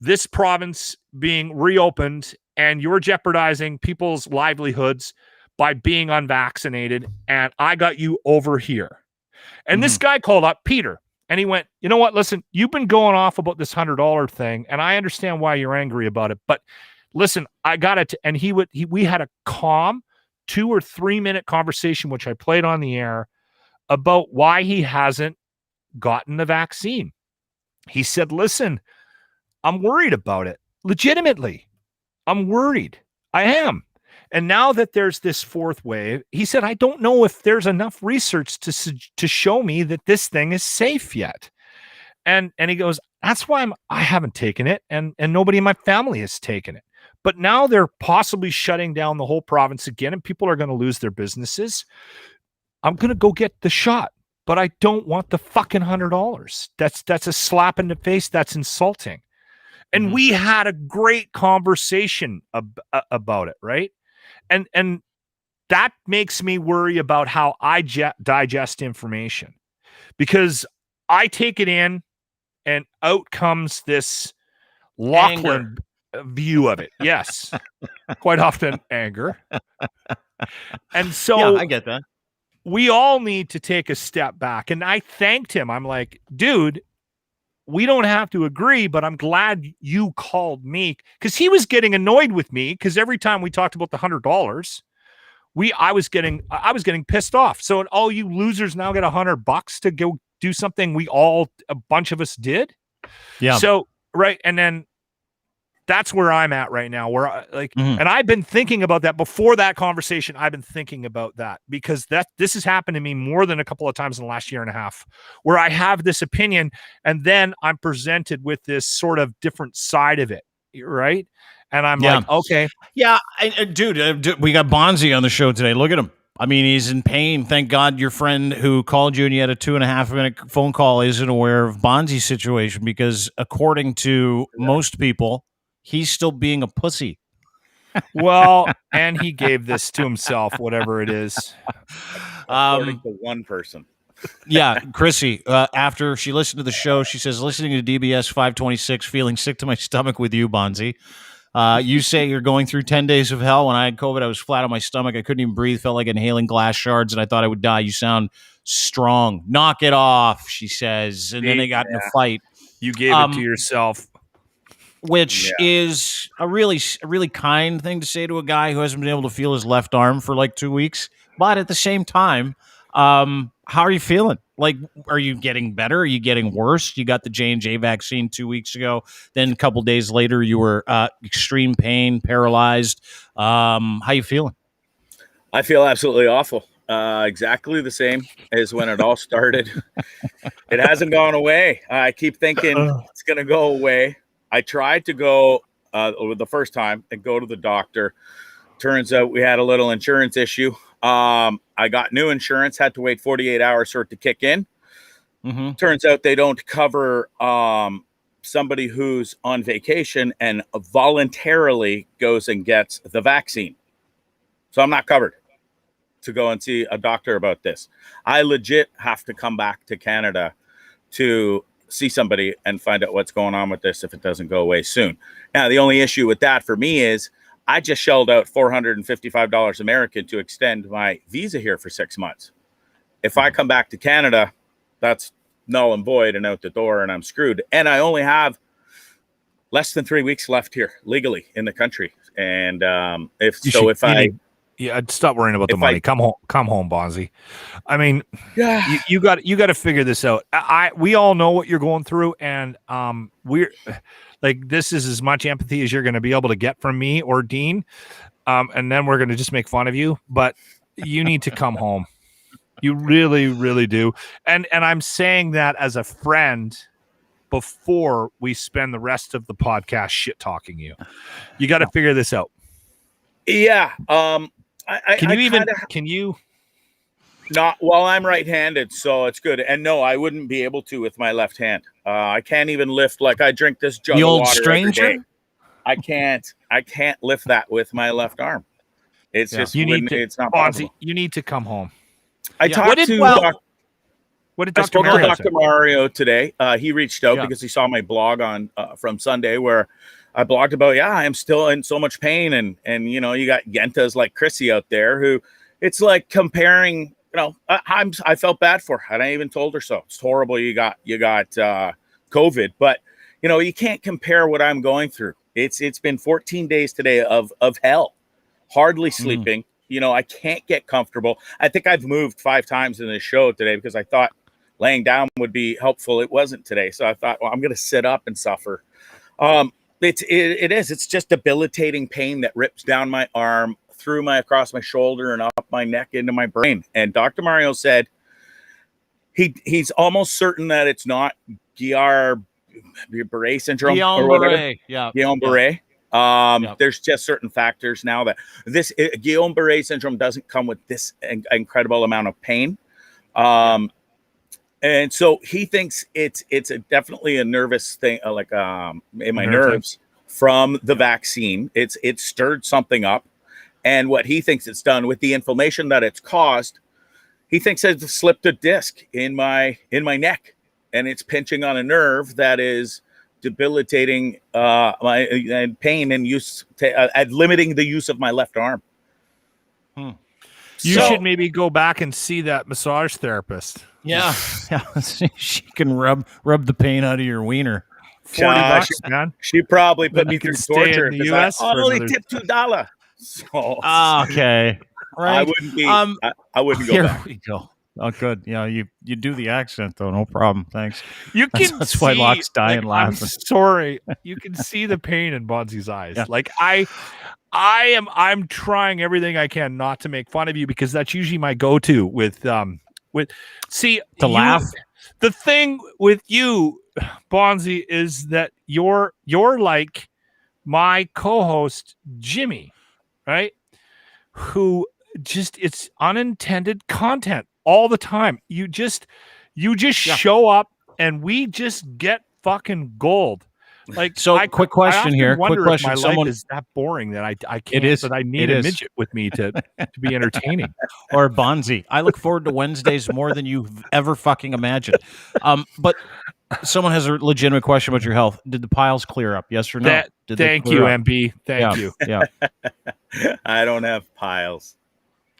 this province being reopened, and you're jeopardizing people's livelihoods by being unvaccinated. And I got you over here. And this guy called up Peter. And he went, you know what? Listen, you've been going off about this $100 thing, and I understand why you're angry about it. But listen, I got it. And we had a calm 2 or 3 minute conversation, which I played on the air, about why he hasn't gotten the vaccine. He said, listen, I'm worried about it. Legitimately. I'm worried. I am. And now that there's this fourth wave, he said, I don't know if there's enough research to show me that this thing is safe yet. And he goes, that's why I haven't taken it, and nobody in my family has taken it. But now they're possibly shutting down the whole province again, and people are going to lose their businesses. I'm going to go get the shot, but I don't want the fucking $100. That's a slap in the face. That's insulting. And we had a great conversation about it, right? And that makes me worry about how I digest information, because I take it in and out comes this Lachlan view of it. Yes. Quite often anger. And so
yeah, I get that.
We all need to take a step back. And I thanked him. I'm like, dude, we don't have to agree, but I'm glad you called me, because he was getting annoyed with me, because every time we talked about the $100, I was getting pissed off. So all you losers now get $100 to go do something a bunch of us did.
Yeah.
So right, and then that's where I'm at right now, where and I've been thinking about that before that conversation. I've been thinking about that because this has happened to me more than a couple of times in the last year and a half, where I have this opinion and then I'm presented with this sort of different side of it, right? And I'm like, okay,
yeah, dude, we got Bondzee on the show today. Look at him. I mean, he's in pain. Thank God your friend who called you and you had a 2.5-minute phone call isn't aware of Bondzee's situation, because according to most people, he's still being a pussy.
Well, and he gave this to himself, whatever it is.
According to one person.
Yeah, Chrissy, after she listened to the show, she says, listening to DBS 526, feeling sick to my stomach with you, Bondzee. You say you're going through 10 days of hell. When I had COVID, I was flat on my stomach. I couldn't even breathe, felt like inhaling glass shards, and I thought I would die. You sound strong. Knock it off, she says. And then they got in a fight.
You gave it to yourself.
Which is a really kind thing to say to a guy who hasn't been able to feel his left arm for like 2 weeks. But at the same time, how are you feeling? Like, are you getting better? Are you getting worse? You got the J&J vaccine 2 weeks ago. Then a couple days later, you were extreme pain, paralyzed. How you feeling?
I feel absolutely awful. Exactly the same as when it all started. It hasn't gone away. I keep thinking it's going to go away. I tried to go the first time and go to the doctor. Turns out we had a little insurance issue. I got new insurance, had to wait 48 hours for it to kick in. Turns out they don't cover somebody who's on vacation and voluntarily goes and gets the vaccine. So I'm not covered to go and see a doctor about this. I legit have to come back to Canada to see somebody and find out what's going on with this if it doesn't go away soon. Now, the only issue with that for me is I just shelled out $455 American to extend my visa here for 6 months. If I come back to Canada, that's null and void and out the door, and I'm screwed. And I only have less than 3 weeks left here legally in the country. And
I'd stop worrying about the money. Come home, Bondzee. I mean, you got to figure this out. We all know what you're going through, and we're like, this is as much empathy as you're going to be able to get from me or Dean, and then we're going to just make fun of you. But you need to come home. You really, really do. And I'm saying that as a friend. Before we spend the rest of the podcast shit talking you got to figure this out.
Yeah.
Can you
not? Well, I'm right-handed, so it's good. And no, I wouldn't be able to with my left hand. I can't even lift, like I drink this jug of water
stranger
every day. I can't lift that with my left arm. It's just it's not possible.
You need to come home.
I talked to
what did
I
Dr.
spoke
Mario
to Dr. Mario today. He reached out
Yeah.
because he saw my blog on from Sunday where I blogged about, I'm still in so much pain. And you know, you got Yentas like Chrissy out there who it's like comparing, you know, I felt bad for her. And I even told her so. It's horrible. You got COVID, but you know, you can't compare what I'm going through. It's been 14 days today of hell, hardly sleeping. You know, I can't get comfortable. I think I've moved 5 times in this show today because I thought laying down would be helpful. It wasn't today. So I thought, well, I'm going to sit up and suffer. it is. It's just debilitating pain that rips down my arm, across my shoulder, and up my neck into my brain. And Dr. Mario said he's almost certain that it's not Guillain-Barré syndrome or whatever. Guillain-Barré. There's just certain factors now that this Guillain-Barré syndrome doesn't come with this incredible amount of pain. And so he thinks it's definitely a nervous thing, in my nerves from the vaccine. It stirred something up. And what he thinks it's done with the inflammation that it's caused, he thinks it's slipped a disc in my neck, and it's pinching on a nerve that is debilitating my pain and limiting the use of my left arm.
You should maybe go back and see that massage therapist.
Yeah. She can rub the pain out of your wiener.
$40, man.
She probably put me through
stay
torture
in the
because
US
I only tipped $2. So
okay. Right.
I wouldn't be. I wouldn't go
Here
back.
we go. Oh, good. Yeah, you do the accent though, no problem. Thanks.
You can.
That's why Locke's dying laughing.
I'm sorry. You can see the pain in Bondzee's eyes.
Yeah.
Like I'm trying everything I can not to make fun of you, because that's usually my go-to with
laugh.
The thing with you, Bondzee, is that you're like my co-host Jimmy, right? Who just, it's unintended content all the time. You just show up and we just get fucking gold. Like,
so quick question here. Quick question.
My life is that boring that I can't.
It is.
But I need a midget with me to be entertaining.
Or Bondzee. I look forward to Wednesdays more than you've ever fucking imagined. But someone has a legitimate question about your health. Did the piles clear up? Yes or no?
Thank you, MB. Thank you.
Yeah.
I don't have piles.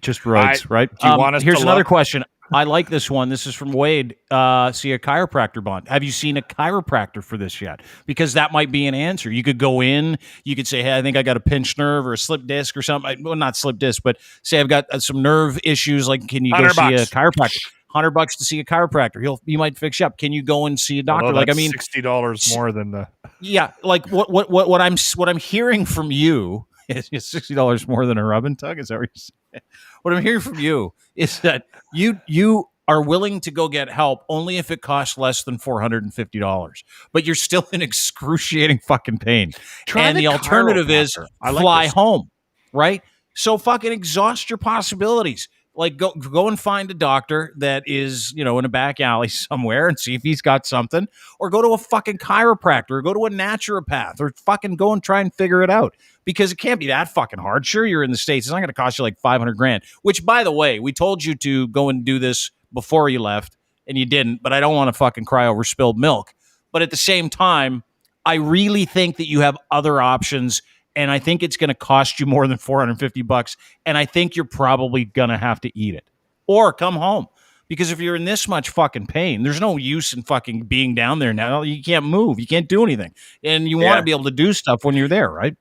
Just roids, right?
Do you want us
here's
to
another
look?
question. I like this one. This is from Wade. See a chiropractor, Bond. Have you seen a chiropractor for this yet? Because that might be an answer. You could go in. You could say, hey, I think I got a pinched nerve or a slip disc or something. Well, not slip disc, but say I've got some nerve issues. Like, can you go see a chiropractor? $100 to see a chiropractor. He might fix you up. Can you go and see a doctor?
Although
like, I mean,
$60 more than the.
Yeah, like what I'm hearing from you is $60 more than a rub and tug. Is that what you're saying? What I'm hearing from you is that you are willing to go get help only if it costs less than $450, but you're still in excruciating fucking pain. And the alternative is fly home, right? So fucking exhaust your possibilities. Like go and find a doctor that is, in a back alley somewhere and see if he's got something, or go to a fucking chiropractor, or go to a naturopath, or fucking go and try and figure it out, because it can't be that fucking hard. Sure, you're in the States. It's not going to cost you like $500,000, which, by the way, we told you to go and do this before you left and you didn't, but I don't want to fucking cry over spilled milk. But at the same time, I really think that you have other options. And I think it's going to cost you more than $450. And I think you're probably going to have to eat it or come home, because if you're in this much fucking pain, there's no use in fucking being down there now. You can't move. You can't do anything. And you want to be able to do stuff when you're there, right?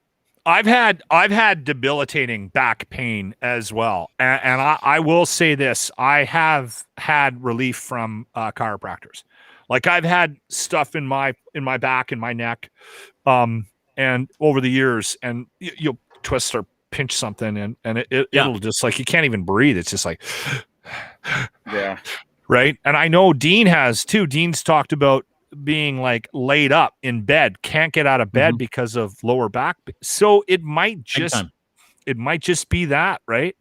I've had debilitating back pain as well. And I will say this. I have had relief from chiropractors. Like, I've had stuff in my back and my neck. And over the years, and you'll twist or pinch something, and it'll just, like, you can't even breathe. It's just like,
yeah,
right. And I know Dean has too. Dean's talked about being like laid up in bed, can't get out of bed because of lower back. So it might just be that, right?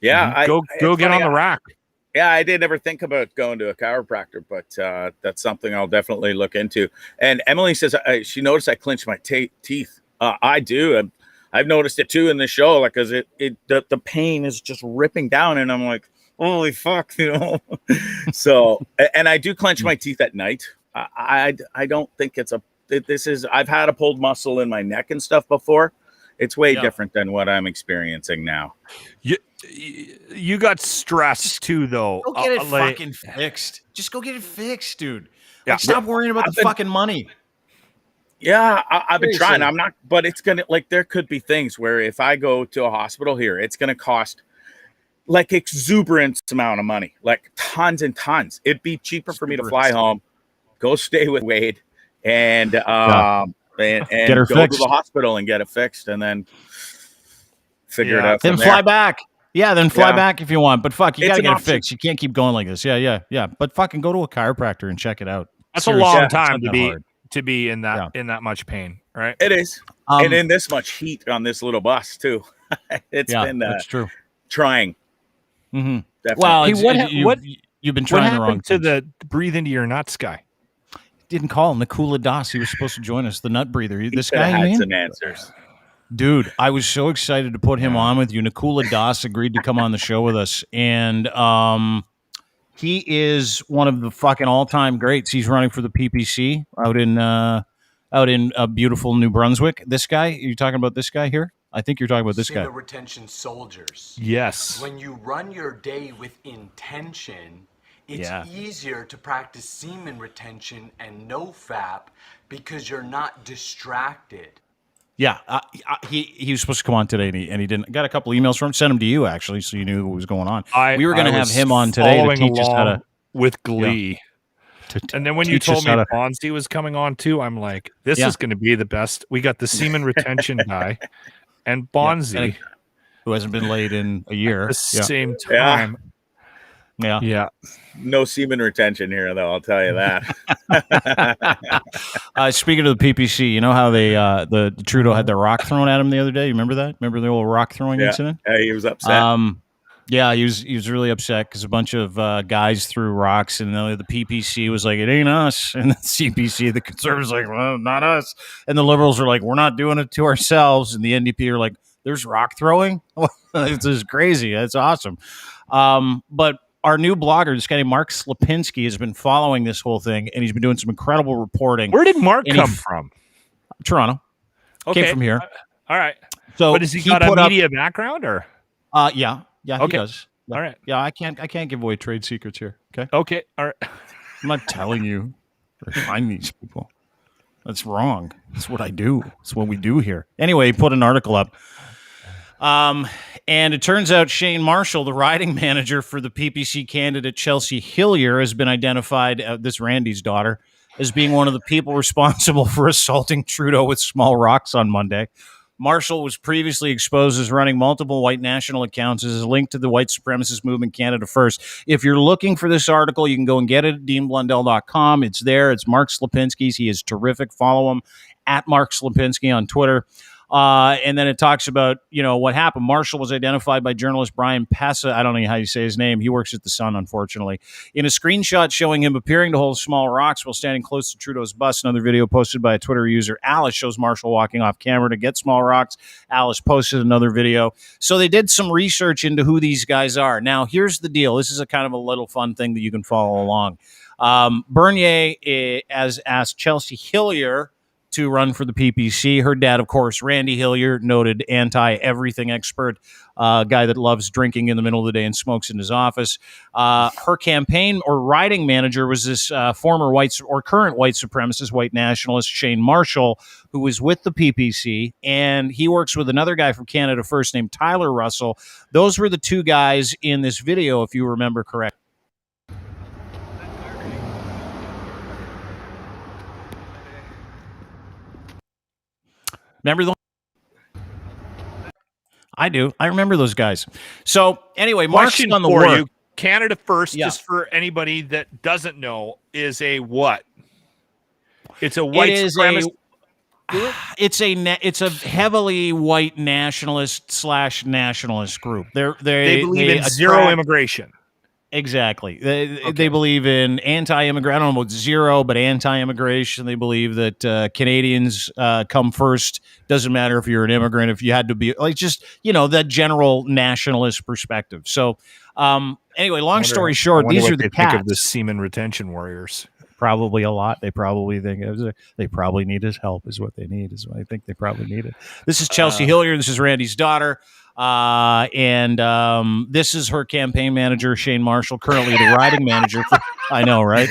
Yeah,
go get on the rack.
Yeah, I did never think about going to a chiropractor, but that's something I'll definitely look into. And Emily says she noticed I clench my teeth. I do. I've noticed it too in the show, like, because the pain is just ripping down, and I'm like, holy fuck, So, and I do clench my teeth at night. I don't think I've had a pulled muscle in my neck and stuff before. It's way different than what I'm experiencing now.
You got stress too, though.
Go get it fucking fixed. Just go get it fixed, dude. Like, stop worrying about the fucking money.
Yeah, I've been trying. I'm not, but it's gonna, like, there could be things where if I go to a hospital here, it's gonna cost like exuberant amount of money, like tons and tons. It'd be cheaper for me to fly home, go stay with Wade, and and
Get her
go
fixed.
to the hospital and get it fixed, and then figure it out.
Then
from
fly
there.
back. Yeah, then fly
Yeah.
back if you want. But fuck, you
It's
got to
an
get it
option.
fixed. You can't keep going like this. Yeah. But fucking go to a chiropractor and check it out.
That's
Seriously,
a long
it's
time
not
to
that
be
hard.
in that much pain, right?
It is, and in this much heat on this little bus too. It's been
that's true.
trying.
Mm-hmm.
Definitely.
Well,
Hey,
you've been
What
trying the wrong
happened to
things.
the breathe into your nuts guy?
Didn't call him Nakula Das. He was supposed to join us. The nut breather. This
Coulda
guy, you
had
mean?
some answers.
Dude, I was so excited to put him on with you. Nakula Das agreed to come on the show with us, and he is one of the fucking all-time greats. He's running for the PPC out in beautiful New Brunswick. This guy, you talking about this guy here? I think you're talking about this guy.
Semen retention soldiers.
Yes.
When you run your day with intention, it's easier to practice semen retention and no FAP because you're not distracted.
Yeah, he was supposed to come on today, and he didn't. Got a couple emails from him. Sent them to you actually, so you knew what was going on. We were going to have him on today to teach us how to
with glee. And then when you
teach us
told me
how to-
Bondzee was coming on too, I'm like, this is going to be the best. We got the semen retention guy and Bondzee,
who hasn't been laid in a year.
at the same
Yeah.
time.
Yeah.
No semen retention here, though. I'll tell you that.
Speaking of the PPC, you know how they the Trudeau had the rock thrown at him the other day. You remember that? Remember the old rock throwing incident?
Yeah, he was upset.
Yeah, he was really upset because a bunch of guys threw rocks, and the PPC was like, "It ain't us," and the CPC, the Conservatives, like, "Well, not us," and the Liberals are like, "We're not doing it to ourselves," and the NDP are like, "There's rock throwing? It's just crazy. That's awesome." But our new blogger, this guy named Mark Slapinski, has been following this whole thing, and he's been doing some incredible reporting.
Where did Mark come from?
Toronto.
Okay.
Came from here.
All right.
So
but has he got a media background or?
Yeah,
Okay.
he does.
All right.
Yeah, I can't give away trade secrets here. Okay.
Okay. All right.
I'm not telling you where to find these people. That's wrong. That's what I do. That's what we do here. Anyway, he put an article up. And it turns out Shane Marshall, the riding manager for the PPC candidate Chelsea Hillier, has been identified, this Randy's daughter, as being one of the people responsible for assaulting Trudeau with small rocks on Monday. Marshall was previously exposed as running multiple white national accounts as a link to the white supremacist movement Canada First. If you're looking for this article, you can go and get it at deanblundell.com. It's there. It's Mark Slapinski's. He is terrific. Follow him at Mark Slapinski on Twitter. And then it talks about, what happened. Marshall was identified by journalist Brian Passa. I don't know how you say his name. He works at The Sun, unfortunately. In a screenshot showing him appearing to hold small rocks while standing close to Trudeau's bus. Another video posted by a Twitter user, Alice, shows Marshall walking off camera to get small rocks. Alice posted another video. So they did some research into who these guys are. Now, here's the deal. This is a kind of a little fun thing that you can follow along. Bernier has asked Chelsea Hillier to run for the PPC. Her dad, of course, Randy Hillier, noted anti-everything expert, guy that loves drinking in the middle of the day and smokes in his office. Her campaign or riding manager was this former current white supremacist, white nationalist, Shane Marshall, who was with the PPC, and he works with another guy from Canada First named Tyler Russell. Those were the two guys in this video, if you remember correctly. Remember those? I do. I remember those guys. So anyway, Mark's
Question
on the
for
work.
you. Canada First,
Yeah.
just for anybody that doesn't know, is a what? It's a white supremacist.
It's a heavily white nationalist / nationalist group.
They believe in zero immigration.
Exactly. They believe in anti-immigration. I don't know about zero, but anti-immigration. They believe that Canadians come first. Doesn't matter if you're an immigrant. If you had to be, like, just that general nationalist perspective. So anyway, long story short, these are the cats.
Think of the semen retention warriors.
Probably a lot. They probably think they probably need his help. Is what they need. Is what I think they probably need it. This is Chelsea Hillier. This is Randy's daughter. And this is her campaign manager, Shane Marshall, currently the riding manager. I know, right?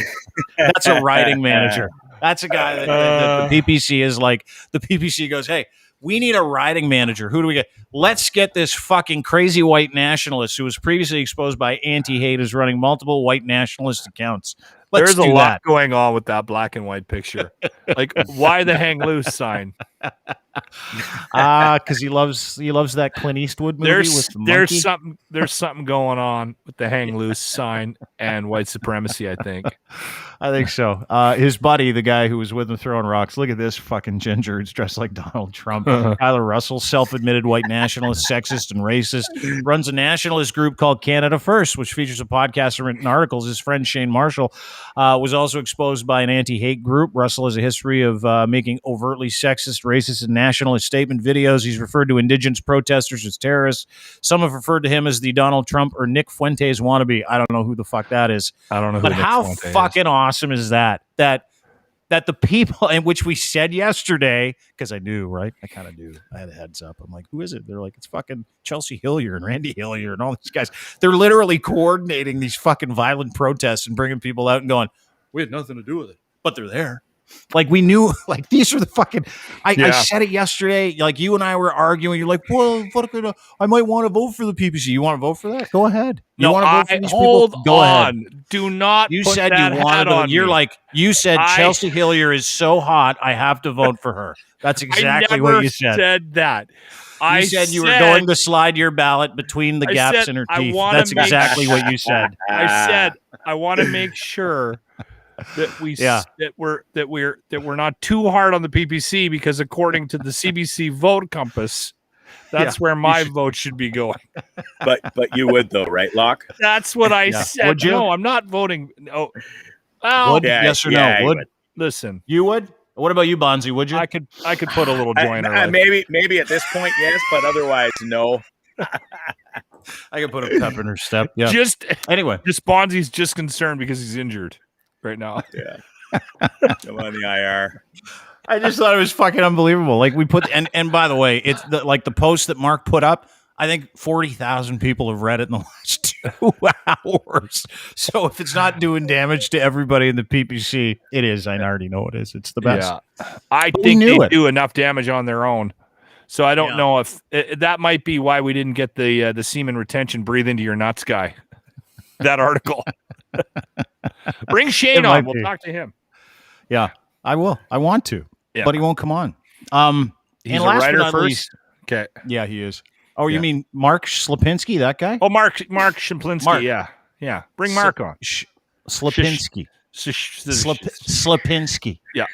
That's a riding manager. That's a guy that the PPC is like. The PPC goes, hey, we need a riding manager. Who do we get? Let's get this fucking crazy white nationalist who was previously exposed by anti-hate is running multiple white nationalist accounts.
There's a
do
lot
that.
going on with that black and white picture. Like, why the hang loose sign?
Because he loves that Clint Eastwood movie with the monkey.
There's something going on with the hang loose sign and white supremacy, I think.
I think so. His buddy, the guy who was with him throwing rocks. Look at this fucking ginger. It's dressed like Donald Trump. Tyler Russell, self-admitted white nationalist, sexist, and racist, runs a nationalist group called Canada First, which features a podcast and written articles. His friend Shane Marshall was also exposed by an anti-hate group. Russell has a history of making overtly sexist, racist, and nationalist statement videos. He's referred to Indigenous protesters as terrorists. Some have referred to him as the Donald Trump or Nick Fuentes wannabe. I don't know who the fuck that is.
I don't know who
but
Nick
how
Fuentes
fucking awesome is that the people, in which we said yesterday, because I knew, right? I kind of knew. I had a heads up. I'm like, who is it? They're like, it's fucking Chelsea Hillier and Randy Hillier and all these guys. They're literally coordinating these fucking violent protests and bringing people out and going, we had nothing to do with it, but they're there. Like, we knew, like, these are the fucking, I said it yesterday. Like, you and I were arguing. You're like, well, I might want to vote for the PPC. You want to vote for that? Go ahead. You want to vote for these people? Go ahead.
Do not
You
put
said
that
you wanted
hat
to.
on
You're
me.
like, you said Chelsea Hillier is so hot, I have to vote for her. That's exactly what you said.
I said that.
You said you were going to slide your ballot between the gaps in her teeth. That's exactly what you said.
I said I want to make sure that we're not too hard on the PPC, because according to the CBC vote compass, that's where my vote should be going.
But you would though, right, Locke?
That's what I said.
Would you?
No, I'm not voting. No. Well,
Would? Yes or no? Would?
Listen.
You would? What about you, Bondzee? Would you?
I could put a little joint in.
Maybe at this point, yes, but otherwise, no.
I could put a pep in her step. Yeah.
Anyway, Bonzee's just concerned because he's injured right now.
Yeah. I'm on the IR.
I just thought it was fucking unbelievable. Like, we put, and by the way, it's the post that Mark put up. I think 40,000 people have read it in the last 2 hours. So if it's not doing damage to everybody in the PPC, it is. I already know it is. It's the best.
Yeah. I think they do enough damage on their own. So I don't know if that might be why we didn't get the semen retention breathe into your nuts guy. That article. Bring Shane on. We'll talk to him.
Yeah, I will. I want to, but he won't come on.
He's a writer first. Okay.
Yeah, he is. Oh, you mean Mark Slapinski, that guy?
Oh, Mark Shaplinski. Yeah. Bring Mark on.
Slapinski. Slapinski.
Yeah.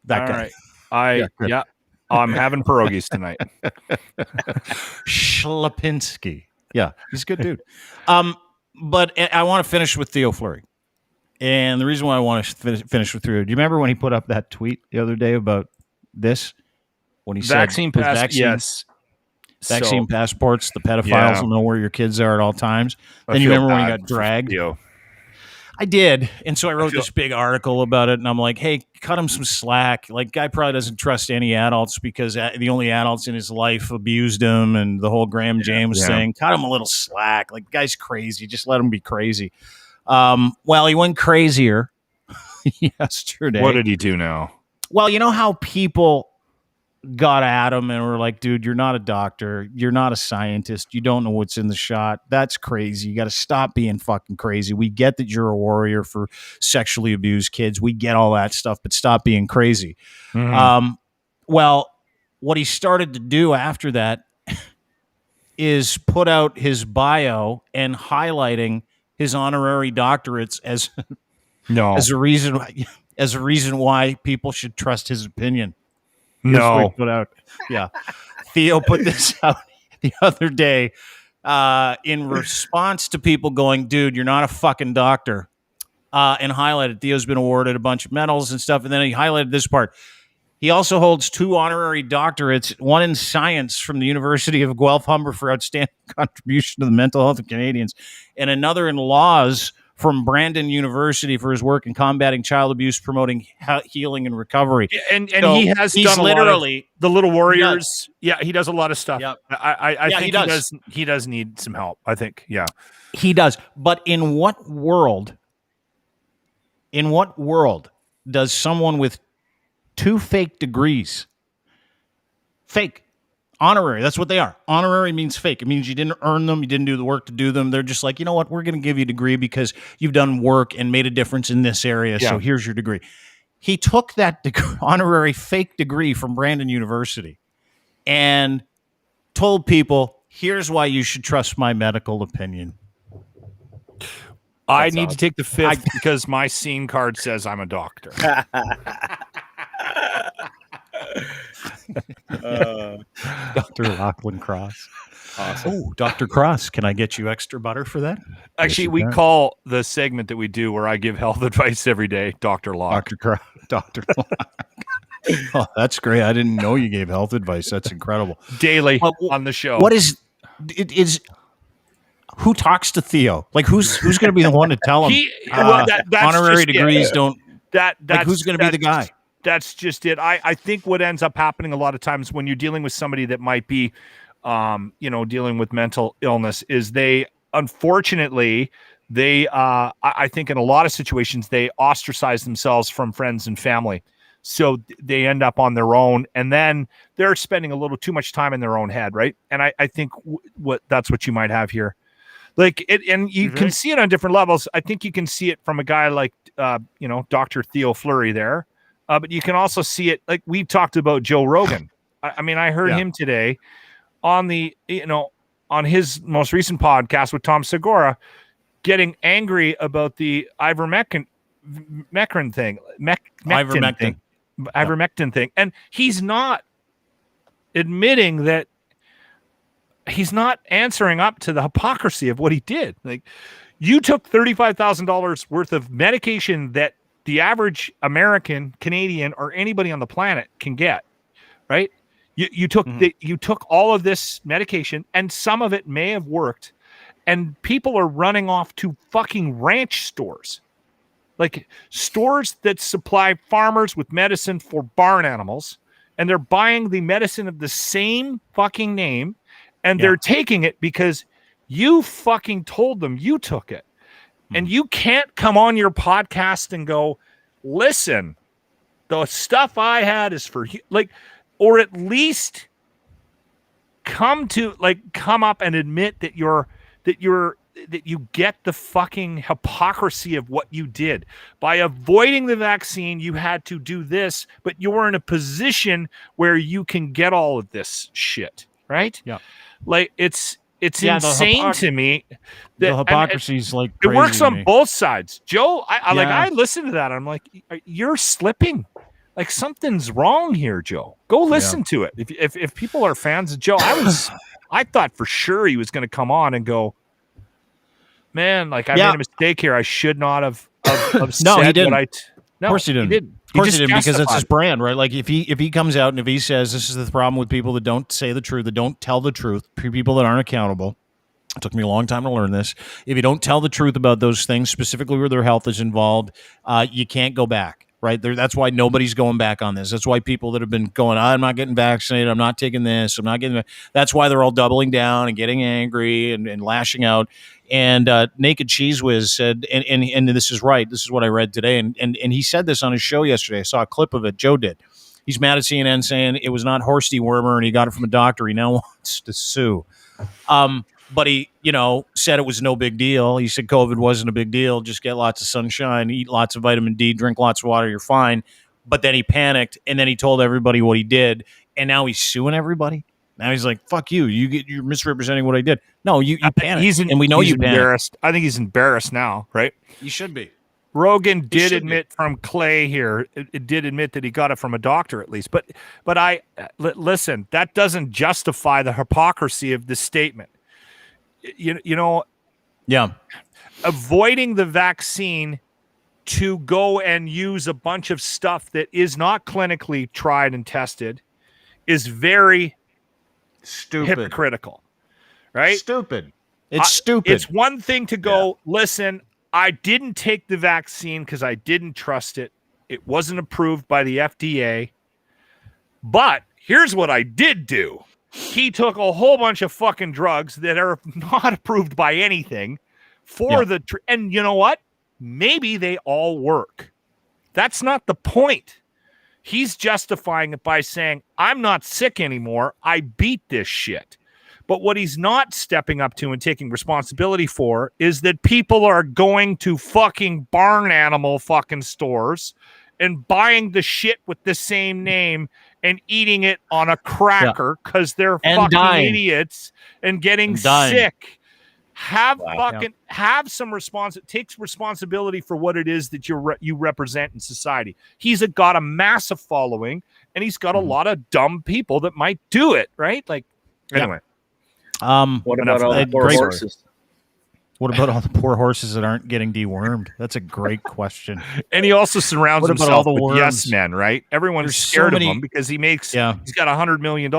That guy.
Right. I'm having pierogies tonight.
Slapinski. Yeah, he's a good dude. But I want to finish with Theo Fleury. And the reason why I want to finish with Theo, do you remember when he put up that tweet the other day about this? When he
vaccine
said vaccine passports, the pedophiles will know where your kids are at all times. Then you remember when he got dragged? I did. And so I wrote this big article about it, and I'm like, hey, cut him some slack. Like, guy probably doesn't trust any adults because the only adults in his life abused him, and the whole Graham James thing. Cut him a little slack. Like, guy's crazy. Just let him be crazy. Well, he went crazier yesterday.
What did he do now?
Well, you know how people got at him and were like, dude, you're not a doctor. You're not a scientist. You don't know what's in the shot. That's crazy. You got to stop being fucking crazy. We get that you're a warrior for sexually abused kids. We get all that stuff, but stop being crazy. Mm-hmm. Well, what he started to do after that is put out his bio and highlighting his honorary doctorates as a reason why people should trust his opinion. Yeah. Theo put this out the other day in response to people going, dude, you're not a fucking doctor, and highlighted Theo's been awarded a bunch of medals and stuff. And then he highlighted this part. He also holds 2 honorary doctorates, one in science from the University of Guelph Humber for outstanding contribution to the mental health of Canadians, and another in laws from Brandon University for his work in combating child abuse, promoting healing and recovery.
And so he has done literally the Little Warriors. He does a lot of stuff. Yep. I think he does need some help. I think,
he does. But in what world does someone with 2 fake degrees, fake, Honorary. That's what they are. Honorary means fake. It means you didn't earn them. You didn't do the work to do them. They're just like, you know what? We're going to give you a degree because you've done work and made a difference in this area.
Yeah.
So here's your degree. He took that honorary fake degree from Brandon University and told people, here's why you should trust my medical opinion.
I need to take the fifth because my scene card says I'm a doctor.
Dr. Lachlan Cross.
Awesome.
Oh, Dr. Cross, can I get you extra butter for that?
Actually,
Yes,
we
you can.
call the segment that we do where I give health advice every day, Dr. Locke.
Dr. Cross. Dr. Locke. Oh, that's great. I didn't know you gave health advice. That's incredible.
Daily on the show.
What is it is who talks to Theo? Like who's going to be the one to tell him?
That's
honorary
just it.
degrees don't.
That's
who's going to be the guy?
That's just it. I think what ends up happening a lot of times when you're dealing with somebody that might be, dealing with mental illness is they, unfortunately, I think in a lot of situations, they ostracize themselves from friends and family. So they end up on their own and then they're spending a little too much time in their own head. Right. And I think that's what you might have here. Like it, and you can see it on different levels. I think you can see it from a guy like, Dr. Theo Fleury there. But you can also see it, like we talked about Joe Rogan. I heard him today on on his most recent podcast with Tom Segura, getting angry about the ivermectin thing, ivermectin thing, and he's not admitting that he's not answering up to the hypocrisy of what he did. Like, you took $35,000 worth of medication that the average American, Canadian, or anybody on the planet can get, right? You took all of this medication, and some of it may have worked, and people are running off to fucking ranch stores, like stores that supply farmers with medicine for barn animals, and they're buying the medicine of the same fucking name, and they're taking it because you fucking told them you took it. And you can't come on your podcast and go, listen, the stuff I had is for you, like, or at least come up and admit that you get the fucking hypocrisy of what you did. By avoiding the vaccine, you had to do this, but you're in a position where you can get all of this shit, right?
Yeah.
Like, it's insane to me.
The hypocrisy is like
it works
crazy to
on
me.
both sides. Joe, I listen to that. I'm like, you're slipping. Like, something's wrong here, Joe. Go listen to it. If people are fans of Joe, I thought for sure he was going to come on and go, man, like I made a mistake here. I should not have said
No, he didn't.
Of course he didn't.
Of course he didn't, because it's his brand, right? Like if he comes out and if he says this is the problem with people that don't say the truth, that don't tell the truth, people that aren't accountable. It took me a long time to learn this. If you don't tell the truth about those things, specifically where their health is involved, you can't go back, right? That's why nobody's going back on this. That's why people that have been going, I'm not getting vaccinated, I'm not taking this, I'm not getting that. That's why they're all doubling down and getting angry and lashing out. And Naked Cheese Whiz said, and this is right, this is what I read today, and he said this on his show yesterday. I saw a clip of it, Joe did. He's mad at CNN saying it was not horse dewormer and he got it from a doctor. He now wants to sue. But he, said it was no big deal. He said COVID wasn't a big deal. Just get lots of sunshine, eat lots of vitamin D, drink lots of water, you're fine. But then he panicked, and then he told everybody what he did, and now he's suing everybody. Now he's like, "Fuck you! You're misrepresenting what I did." No, you panicked, and we know you
embarrassed. I think he's embarrassed now, right?
You should be.
Rogan did admit from Clay here. It did admit that he got it from a doctor, at least. But listen, that doesn't justify the hypocrisy of this statement. Avoiding the vaccine to go and use a bunch of stuff that is not clinically tried and tested is very
stupid,
hypocritical, right?
Stupid. It's stupid.
It's one thing to go, listen, I didn't take the vaccine because I didn't trust it. It wasn't approved by the FDA. But here's what I did do. He took a whole bunch of fucking drugs that are not approved by anything for and you know what? Maybe they all work. That's not the point. He's justifying it by saying, I'm not sick anymore. I beat this shit. But what he's not stepping up to and taking responsibility for is that people are going to fucking barn animal fucking stores and buying the shit with the same name and eating it on a cracker because they're
And
fucking
dying.
idiots and getting
dying.
sick. Have have some it takes responsibility for what it is that you represent in society. He's got a massive following, and he's got a lot of dumb people that might do it, right? Like, anyway.
What about all the poor horses?
What about all the poor horses that aren't getting dewormed? That's a great question.
And he also surrounds
What about
himself
all the
with
worms?
yes men, right? Everyone's
There's so
scared
many-
of him because he's got $100 million.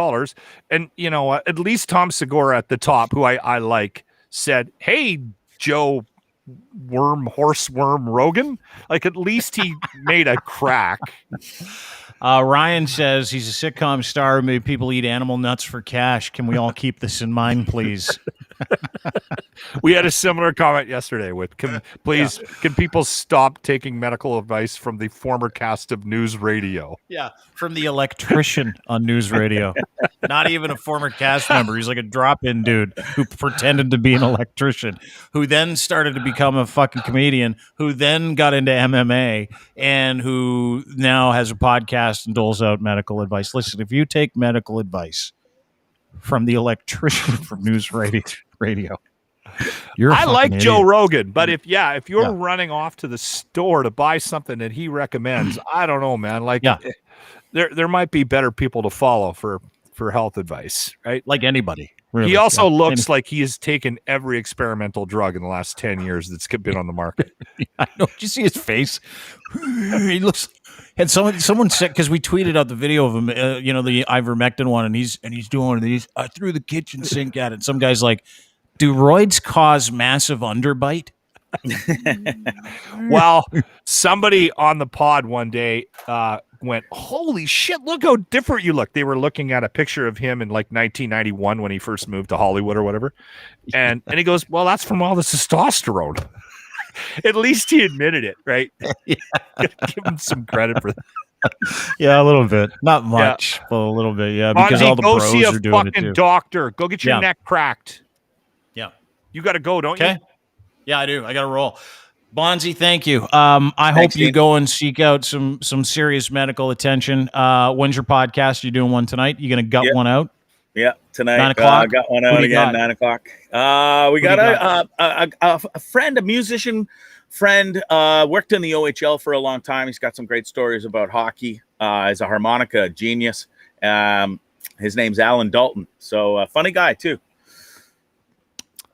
And, you know, at least Tom Segura at the top, who I like, said, hey, Joe Horseworm Rogan. Like, at least he made a crack.
Ryan says he's a sitcom star. Maybe people eat animal nuts for cash. Can we all keep this in mind, please?
We had a similar comment yesterday with, can people stop taking medical advice from the former cast of News Radio?
Yeah, from the electrician on News Radio. Not even a former cast member. He's like a drop-in dude who pretended to be an electrician, who then started to become a fucking comedian, who then got into MMA, and who now has a podcast and doles out medical advice. Listen, if you take medical advice from the electrician from News Radio, you're a
I like
fucking
Joe
idiot.
Rogan, but if you're running off to the store to buy something that he recommends, I don't know, man. Like, there might be better people to follow for health advice, right?
Like anybody. Really.
He also looks like he has taken every experimental drug in the last 10 years that's been on the market.
I know. Did you see his face? He looks. And someone said, because we tweeted out the video of him, the ivermectin one, and he's doing one of these. I threw the kitchen sink at it. Some guy's like, do roids cause massive underbite?
Well, somebody on the pod one day went, holy shit, look how different you look. They were looking at a picture of him in like 1991 when he first moved to Hollywood or whatever. And he goes, well, that's from all the testosterone. At least he admitted it, right? Yeah. Give him some credit for that.
Yeah, a little bit. Not much, but a little bit, yeah. Because
Bondzee,
all the
go
pros
see a
are doing it
fucking
too.
doctor. Go get your neck cracked.
Yeah.
You got to go, don't you?
Yeah, I do. I got to roll. Bondzee, thank you. I hope you go and seek out some serious medical attention. When's your podcast? You doing one tonight? You going to gut one out?
Yeah, tonight.
9 o'clock.
I got one out again, 9 o'clock. We got a friend, a musician friend, worked in the OHL for a long time. He's got some great stories about hockey. He's a harmonica genius. His name's Alan Dalton. So funny guy, too.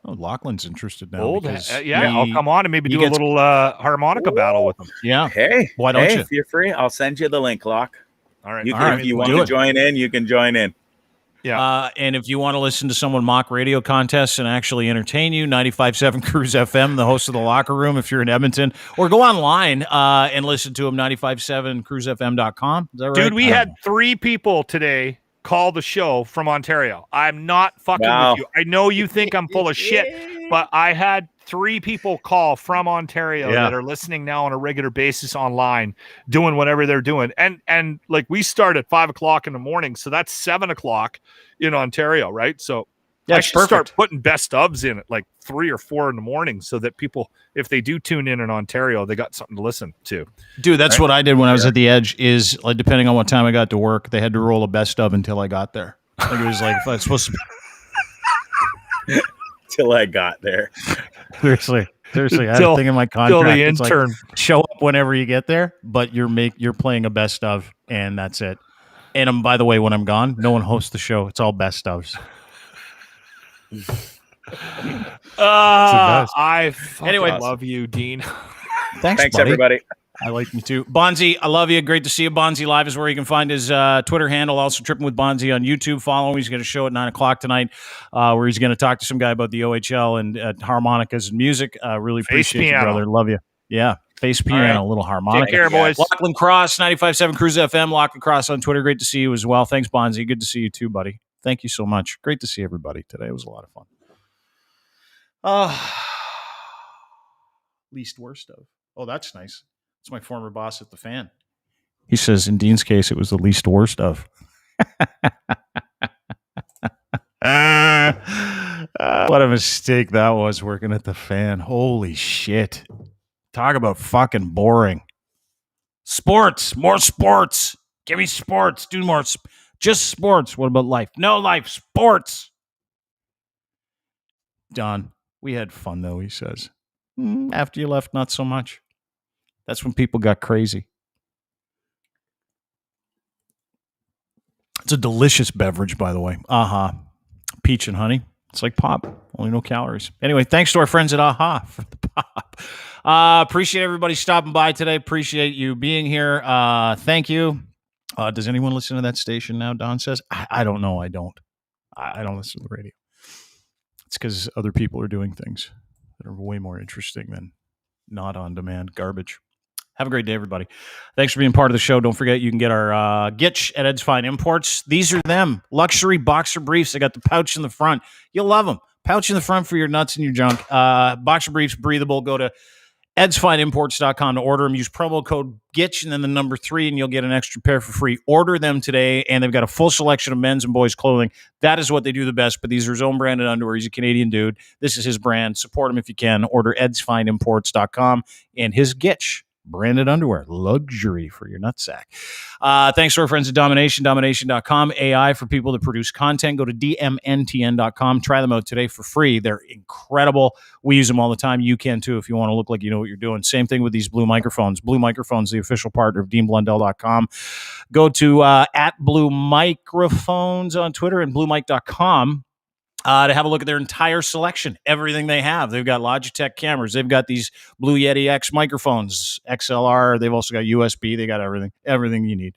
Oh, Lachlan's interested now.
I'll come on and maybe do a little harmonica battle with him.
Yeah.
Hey,
why don't you?
If you're free, I'll send you the link, Locke.
All right.
If you want to join in, you can join in.
Yeah.
And if you want to listen to someone mock radio contests and actually entertain you, 95.7 Cruise FM, the host of The Locker Room, if you're in Edmonton, or go online and listen to him, 95.7cruisefm.com. Is that right?
Dude, we had 3 people today call the show from Ontario. I'm not fucking with you. I know you think I'm full of shit, but I had 3 people call from Ontario that are listening now on a regular basis online, doing whatever they're doing. And like, we start at 5 o'clock in the morning, so that's 7 o'clock in Ontario, right? So I should start putting best ofs in at like 3 or 4 in the morning, so that people, if they do tune in Ontario, they got something to listen to.
Dude, that's what I did when I was at the Edge. Is like, depending on what time I got to work, they had to roll a best of until I got there. I think it was like, if I was supposed to be
Till I got there.
Seriously, I had a thing in my contract.
Till the
It's like,
intern
show up whenever you get there, but you're playing a best of, and that's it. And by the way, when I'm gone, no one hosts the show. It's all best ofs.
I fucking love you, Dean.
Thanks buddy.
Everybody.
I like you too. Bondzee, I love you. Great to see you. Bondzee Live is where you can find his Twitter handle. Also, Tripping with Bondzee on YouTube. Follow him. He's got a show at 9 o'clock tonight where he's going to talk to some guy about the OHL and harmonicas and music. Really appreciate you, brother. Love you. Yeah. Face piano, a little harmonica.
Take care, boys.
Lachlan Cross, 95.7 Cruise FM. Lachlan Cross on Twitter. Great to see you as well. Thanks, Bondzee. Good to see you too, buddy. Thank you so much. Great to see everybody today. It was a lot of fun. Least worst of. Oh, that's nice. It's my former boss at the Fan. He says, in Dean's case, it was the least worst of. What a mistake that was working at the Fan. Holy shit. Talk about fucking boring. Sports. More sports. Give me sports. Do more. Just sports. What about life? No life. Sports. Don, we had fun, though, he says. After you left, not so much. That's when people got crazy. It's a delicious beverage, by the way. Aha. Peach and honey. It's like pop. Only no calories. Anyway, thanks to our friends at Aha for the pop. Appreciate everybody stopping by today. Appreciate you being here. Thank you. Does anyone listen to that station now, Don says? I don't know. I don't listen to the radio. It's because other people are doing things that are way more interesting than not on-demand garbage. Have a great day, everybody. Thanks for being part of the show. Don't forget, you can get our Gitch at Ed's Fine Imports. These are them. Luxury boxer briefs. They got the pouch in the front. You'll love them. Pouch in the front for your nuts and your junk. Boxer briefs, breathable. Go to edsfineimports.com to order them. Use promo code GITCH and then the number 3, and you'll get an extra pair for free. Order them today, and they've got a full selection of men's and boys' clothing. That is what they do the best, but these are his own branded underwear. He's a Canadian dude. This is his brand. Support him if you can. Order edsfineimports.com and his Gitch branded underwear, luxury for your nutsack. Thanks to our friends at domination.com. AI for people that produce content. Go to dmntn.com. Try them out today for free. They're incredible. We use them all the time. You can too if you want to look like you know what you're doing. Same thing with these Blue microphones. Blue Microphones, the official partner of DeanBlundell.com. Go to at Blue Microphones on Twitter and bluemic.com. To have a look at their entire selection, everything they have. They've got Logitech cameras. They've got these Blue Yeti X microphones, XLR. They've also got USB. They got everything you need.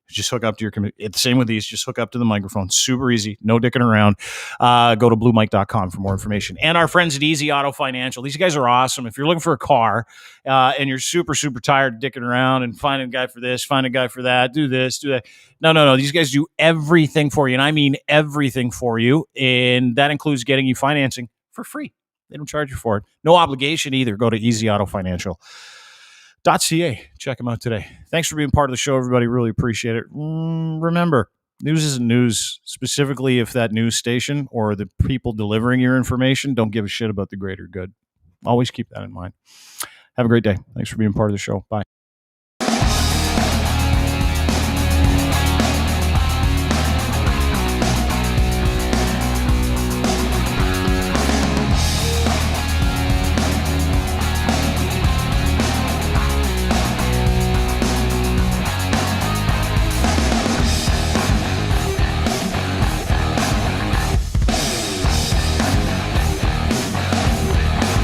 Just hook up to your computer. It's the same with these. Just hook up to the microphone. Super easy. No dicking around. Go to bluemic.com for more information. And our friends at Easy Auto Financial. These guys are awesome. If you're looking for a car and you're super, super tired of dicking around and finding a guy for this, find a guy for that, do this, do that. No. These guys do everything for you. And I mean everything for you. And that includes getting you financing for free. They don't charge you for it. No obligation either. Go to easyautofinancial.ca. Check them out today. Thanks for being part of the show, everybody. Really appreciate it. Remember, news isn't news, specifically if that news station or the people delivering your information don't give a shit about the greater good. Always keep that in mind. Have a great day. Thanks for being part of the show. Bye.